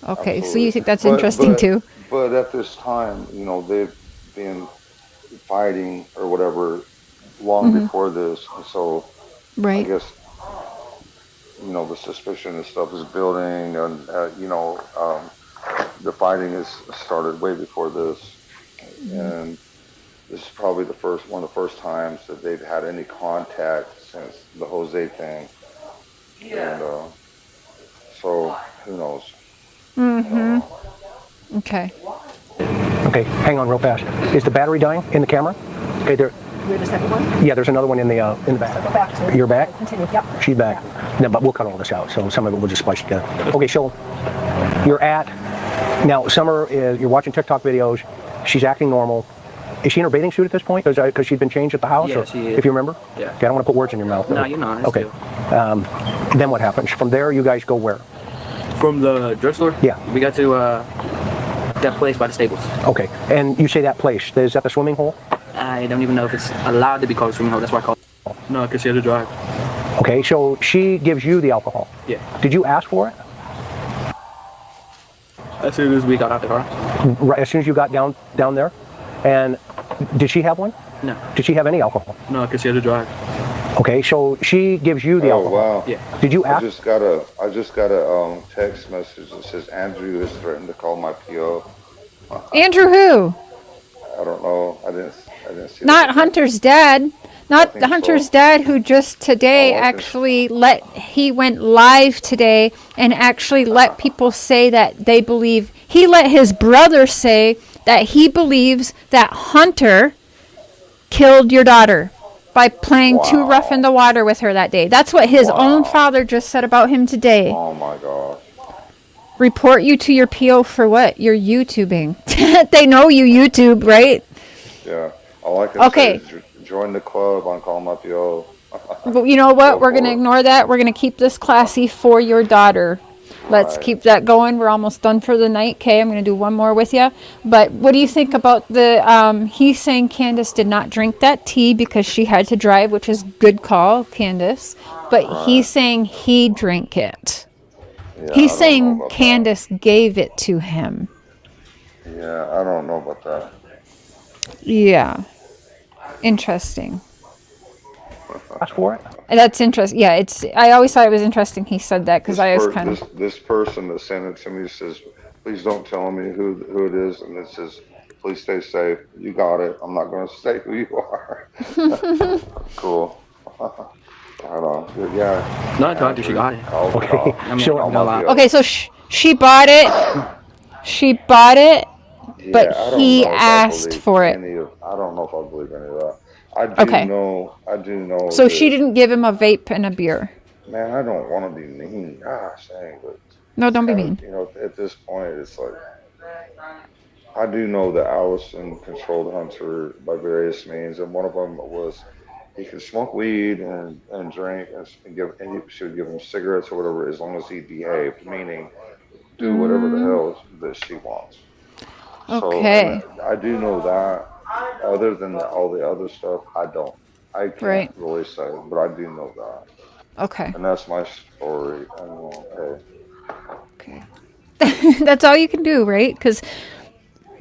Okay, Absolutely. so you think that's interesting too? But at this time, they've been fighting or whatever long before this, and so Right. I guess the suspicion and stuff is building, and the fighting has started way before this, and this is probably one of the first times that they've had any contact since the Jose thing. And so who knows? Okay. Okay, hang on real fast. Is the battery dying in the camera? Okay, there. You're the second one? Yeah, there's another one in the back. Go back to You're back? Continue, yep. She's back. No, but we'll cut all this out, so some of it we'll just splice together. Okay, so you're at, now Summer is, you're watching TikTok videos, she's acting normal. Is she in her bathing suit at this point? Because she's been changed at the house? Yeah, or, she is. If you remember? Yeah. Okay, I don't want to put words in your mouth. No, you're not. Okay. Then what happens? From there, you guys go where? From the drugstore? Yeah. We got to that place by the stables. Okay, and you say that place, is that the swimming hole? I don't even know if it's allowed to be called a swimming hole. That's why I call it. No, because she had to drive. Okay, so she gives you the alcohol. Yeah. Did you ask for it? As soon as we got out the car. Right, as soon as you got down there? And did she have one? No. Did she have any alcohol? No, because she had to drive. Okay, so she gives you the alcohol. Wow. Yeah. Did you I ask? just got a text message that says Andrew has threatened to call my PO. Andrew who? I don't know. I didn't see Not that. Hunter's dad. Not think Hunter's so. dad who just today Oh, I think- actually he went live today and actually let people say that they believe, he let his brother say that he believes that Hunter killed your daughter by playing too rough in the water with her that day. That's what his own father just said about him today. Oh my gosh. Report you to your PO for what? You're YouTubing. They know you YouTube, right? Yeah. All I can Okay. say is join the club on Call My PO. But you know what? Go We're going to for it. ignore that. We're going to keep this classy for your daughter. Let's Right. keep that going. We're almost done for the night. Okay, I'm going to do one more with you. But what do you think about the, he's saying Candace did not drink that tea because she had to drive, which is good call, Candace. But he's saying he drank it. Yeah, He's I don't know saying about Candace gave it to him. that. Yeah, I don't know about that. Yeah. Interesting. Ask for it? That's interesting. Yeah, I always thought it was interesting he said that because I was kind of... This person that sent it to me says, please don't tell me who it is, and it says, please stay safe. You got it. I'm not going to say who you are. Cool. I don't know. Yeah. No, I told her she got it. Okay. I mean, So- I'm not allowed. Okay, so she bought it. She bought it, but Yeah, I don't he know if I asked believe for it. I don't know if I believe any of that. I do Okay. know. So that- she didn't give him a vape and a beer. Man, I don't want to be mean. Gosh, dang, but No, don't be kinda, mean. You know, at this point, it's like I do know that Allison controlled Hunter by various means, and one of them was he could smoke weed and drink and she would give him cigarettes or whatever as long as he behaved, meaning do whatever the hell that she wants. Okay. So I do know that. Other than all the other stuff, I don't. I can't Right. really say, but I do know that. Okay. And that's my story. I know, hey. Okay. That's all you can do, right? Because,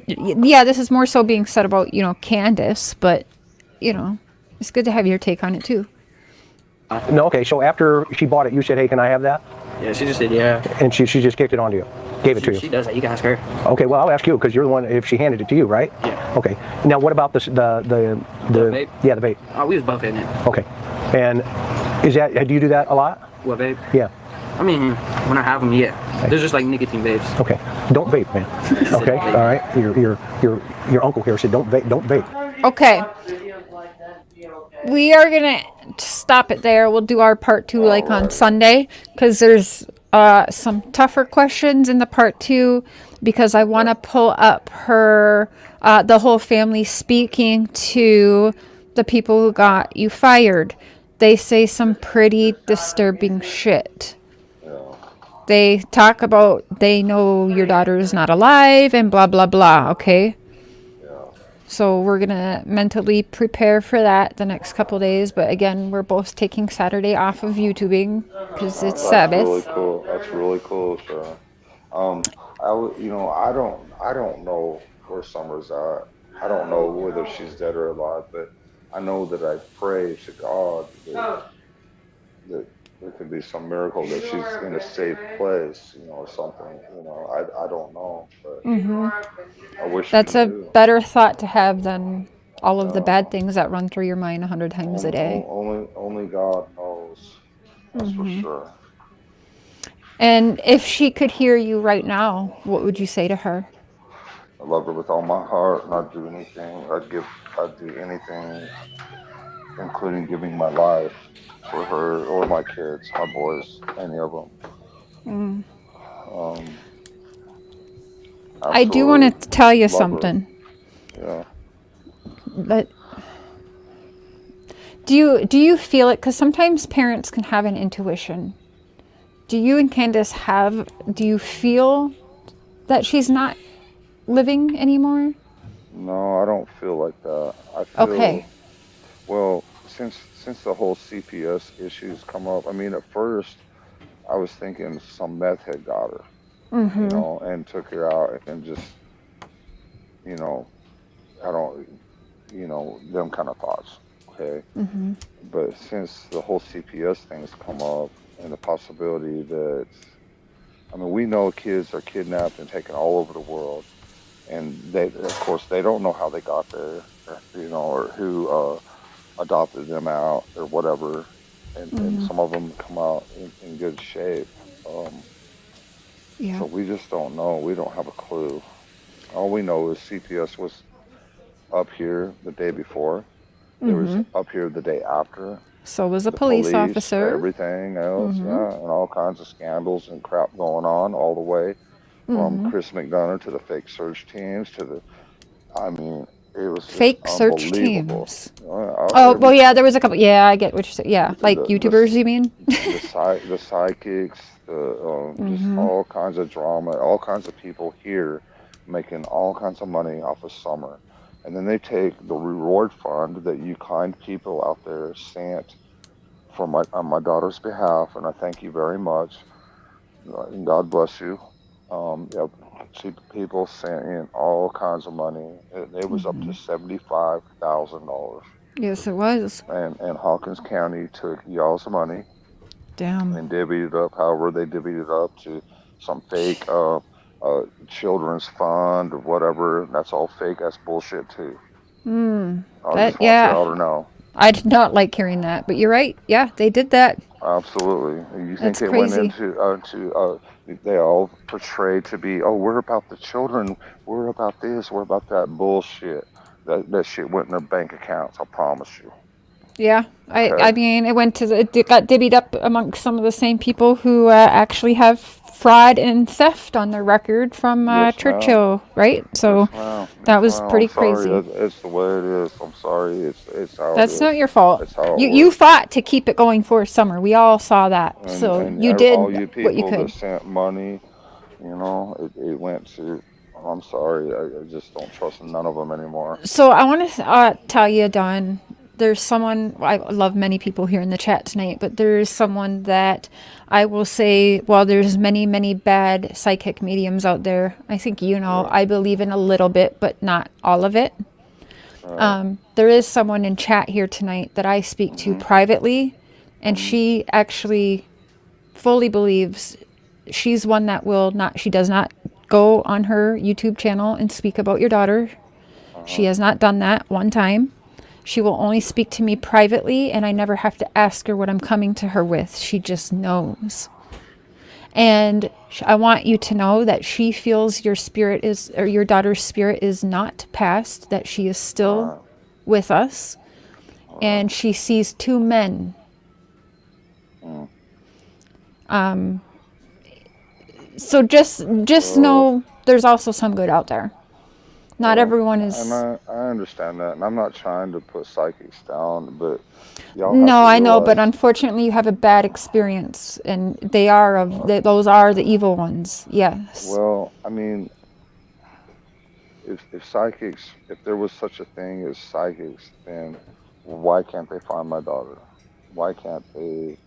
yeah, this is more so being said about, Candace, but, it's good to have your take on it, too. No, okay, so after she bought it, you said, hey, can I have that? Yeah, she just said yeah. And she just kicked it onto you, gave it to She you. does that. You can ask her. Okay, well, I'll ask you because you're the one, if she handed it to you, right? Yeah. Okay, now what about the vape? Yeah, the vape. Oh, we was both in it. Okay, and do you do that a lot? What, babe? Yeah. I mean, when I have them, yeah. They're just like nicotine vapes. Okay, don't vape, man. Okay, all right. Your uncle here said don't vape. Don't vape. Okay. We are going to stop it there. We'll do our part 2 like on Sunday because there's some tougher questions in the part 2 because I want to pull up the whole family speaking to the people who got you fired. They say some pretty disturbing shit. They talk about they know your daughter is not alive and blah, blah, blah, okay? So we're going to mentally prepare for that the next couple days. But again, we're both taking Saturday off of YouTubing because it's Sabbath. Really cool. That's really cool, Sharon. I don't know where Summer's at. I don't know whether she's dead or alive, but I know that I pray to God that could be some miracle that she's in a safe place, or something. I don't know, but I wish That's we a knew. better thought to have than all of the bad things that run through your mind 100 times a day. Only God knows. That's for sure. And if she could hear you right now, what would you say to her? I love her with all my heart, and I'd do anything. I'd do anything, including giving my life for her or my kids, my boys, any of them. I do want Absolutely to tell you love her. something. Yeah. But do you feel it? Because sometimes parents can have an intuition. Do you and Candace do you feel that she's not living anymore? No, I don't feel like that. I feel Okay. well since the whole CPS issues come up. I mean, at first I was thinking some meth had got her, and took her out and just, you know, I don't, them kind of thoughts. Okay. But since the whole CPS thing's come up and the possibility that, I mean, we know kids are kidnapped and taken all over the world, and of course, they don't know how they got there, or who adopted them out or whatever, and some of them come out in good shape. Yeah. So we just don't know. We don't have a clue. All we know is CPS was up here the day before. There was up here the day after. So was a The police officer. everything else, yeah, and all kinds of scandals and crap going on all the way from Chris McDonough to the fake search teams to the, I mean, it was just Fake search unbelievable. teams. Uh, Oh, every- well, yeah, there was a couple. Yeah, I get what you're saying. Yeah, like the YouTubers, you mean? the psychics, just all kinds of drama, all kinds of people here making all kinds of money off of summer. And then they take the reward fund that you kind people out there sent for on my daughter's behalf, and I thank you very much. And God bless you. Yeah, people sent in all kinds of money. It was up to $75,000, Yes, it was. and Hawkins County took y'all's money Damn. and divvied it up however they divvied it up to some fake children's fund or whatever. That's all fake. That's bullshit too. I just want y'all to know. I did not like hearing that, but you're right. Yeah, they did that. Absolutely. You think That's it went crazy. they all portrayed to be, oh, we're about the children, we're about this, we're about that bullshit. That shit went in their bank accounts, I promise you. Yeah, I Okay. mean, it got divvied up amongst some of the same people who actually have fraud and theft on their record from Yes, Churchill, right? So Wow. that was Wow, pretty I'm sorry. crazy. It's the way it is. I'm sorry. It's how it That's is. not your fault. It's how it You works. fought to keep it going for summer. We all saw that. So And you all you did what you people could. that sent money, it went to. I'm sorry. I just don't trust none of them anymore. So I want to tell you, Don, there's someone, I love many people here in the chat tonight, but there's someone that I will say, while there's many, many bad psychic mediums out there, I think, I believe in a little bit, but not all of it. There is someone in chat here tonight that I speak to privately, and she actually fully believes she's one that she does not go on her YouTube channel and speak about your daughter. She has not done that one time. She will only speak to me privately, and I never have to ask her what I'm coming to her with. She just knows. And I want you to know that she feels your daughter's spirit is not passed, that she is still with us, and she sees two men. So just know there's also some good out there. Not everyone is. And I understand that, and I'm not trying to put psychics down, but y'all. No, I know, but unfortunately, you have a bad experience, and those are the evil ones. Yes. Well, I mean, if psychics, if there was such a thing as psychics, then why can't they find my daughter? Why can't they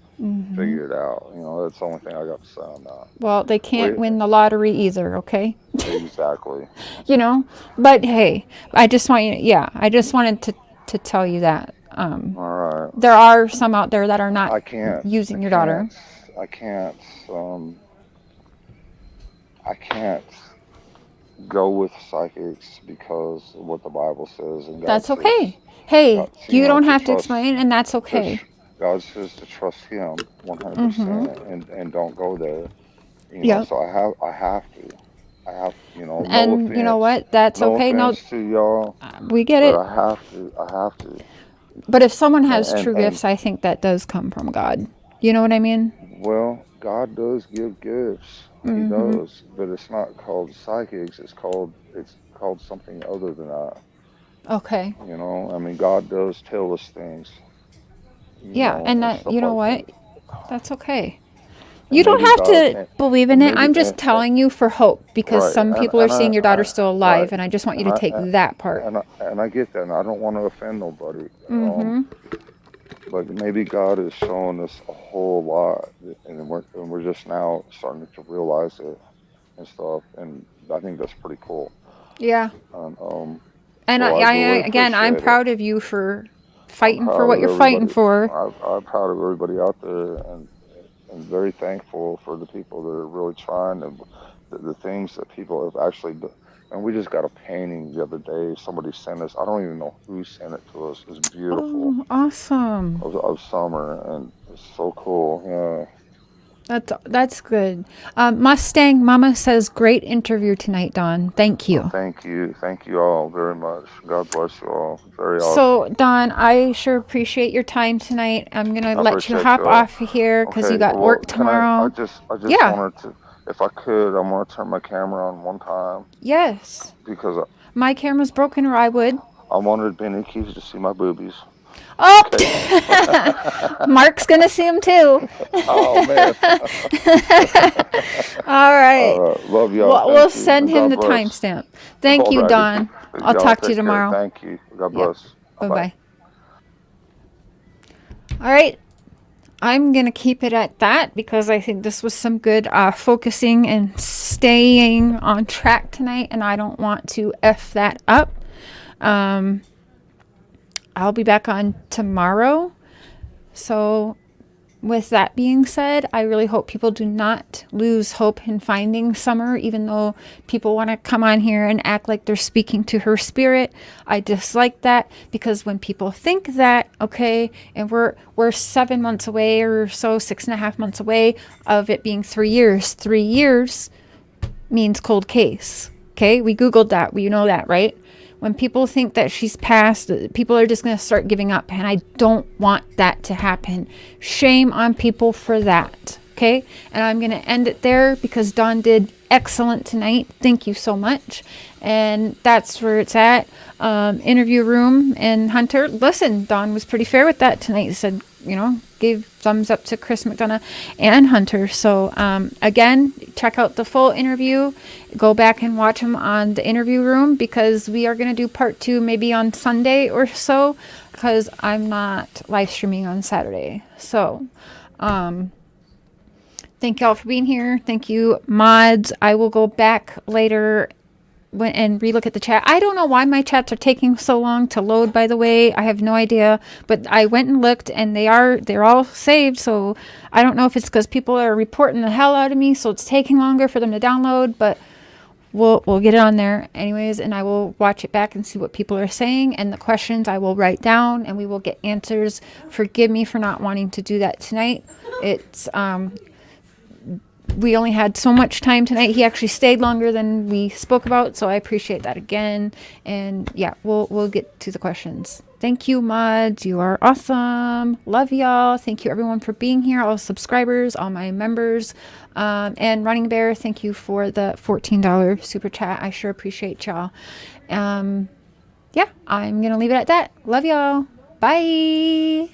figure it out? That's the only thing I got to say on that. Well, they can't win the lottery either, okay? Exactly. But hey, I just wanted to tell you that. All right. there are some out there that are not I can't. using I your daughter. can't. I can't. I can't go with psychics because of what the Bible says and God That's says. okay. Hey, God, you don't to have to trust. explain, and that's To okay. God says to trust Him Mm-hmm. 100% and don't go there. Yep. So I have to. I have to. No And you know offense. what? That's No okay. No, offense to y'all, we get but it. I have to. I have to. But if someone has And true gifts, I think that does come from God. You know what I mean? well, God does give gifts. He Mm-hmm. does, but it's not called psychics. It's called something other than that. Okay. I mean, God does tell us things, Yeah, and and that, stuff you know like that. what? That's okay. You And don't maybe have God, to believe in and it. maybe, I'm just telling you for hope because right, some people are seeing your daughter still right, alive, and I just want you and to take that part. I get that, and I don't want to offend nobody. Mm-hmm. But maybe God is showing us a whole lot, and we're just now starting to realize it and stuff, and I think that's pretty cool. Yeah. And And so I really again, I'm appreciate it. proud of you for I'm fighting for proud what of you're fighting everybody. for. I'm proud of everybody out there, and very thankful for the people that are really trying to the things that people have actually done. And we just got a painting the other day. Somebody sent us. I don't even know who sent it to us. It's beautiful Oh, awesome. of summer, and it's so cool. Yeah. That's good. Mustang Mama says, great interview tonight, Dawn. Thank Oh, you. thank you all very much. God bless you all. Very So, awesome. Dawn, I sure appreciate your time tonight. I'm gonna I let you appreciate hop you all. off of here because you Okay, got well, work can I tomorrow. just Yeah. wanted to, if I could, I want to turn my camera on one time Yes. because My camera's broken, or I would. I wanted Benny Keys to see my boobies. Okay. Oh, Mark's gonna see him too. Oh man. All right. All right. Love y'all. We'll Thank you. send And him God the bless. timestamp. Thank All you, righty. Dawn. I'll Y'all talk to you take care. tomorrow. Thank you. God Yep. bless. Bye Bye bye. bye. All right. I'm going to keep it at that because I think this was some good focusing and staying on track tonight, and I don't want to F that up. I'll be back on tomorrow. So, with that being said, I really hope people do not lose hope in finding Summer, even though people want to come on here and act like they're speaking to her spirit. I dislike that because when people think that, okay, and we're 7 months away or so, 6.5 months away of it being 3 years. 3 years means cold case. Okay, we Googled that. You know that, right? When people think that she's passed, people are just going to start giving up. And I don't want that to happen. Shame on people for that. Okay. And I'm going to end it there because Dawn did excellent tonight. Thank you so much. And that's where it's at. Interview room and Hunter. Listen, Dawn was pretty fair with that tonight. He said, gave thumbs up to Chris McDonough and Hunter. So again, check out the full interview. Go back and watch them on the interview room because we are going to do part 2 maybe on Sunday or so because I'm not live streaming on Saturday. So thank y'all for being here. Thank you, mods. I will go back later and relook at the chat. I don't know why my chats are taking so long to load, by the way. I have no idea, but I went and looked and they're all saved. So I don't know if it's because people are reporting the hell out of me. So it's taking longer for them to download, but we'll get it on there anyways. And I will watch it back and see what people are saying and the questions I will write down and we will get answers. Forgive me for not wanting to do that tonight. It's, we only had so much time tonight. He actually stayed longer than we spoke about, so I appreciate that again. And yeah, we'll get to the questions. Thank you, mods. You are awesome. Love y'all. Thank you, everyone, for being here. All subscribers, all my members, and Running Bear. Thank you for the $14 super chat. I sure appreciate y'all. Yeah, I'm gonna leave it at that. Love y'all. Bye.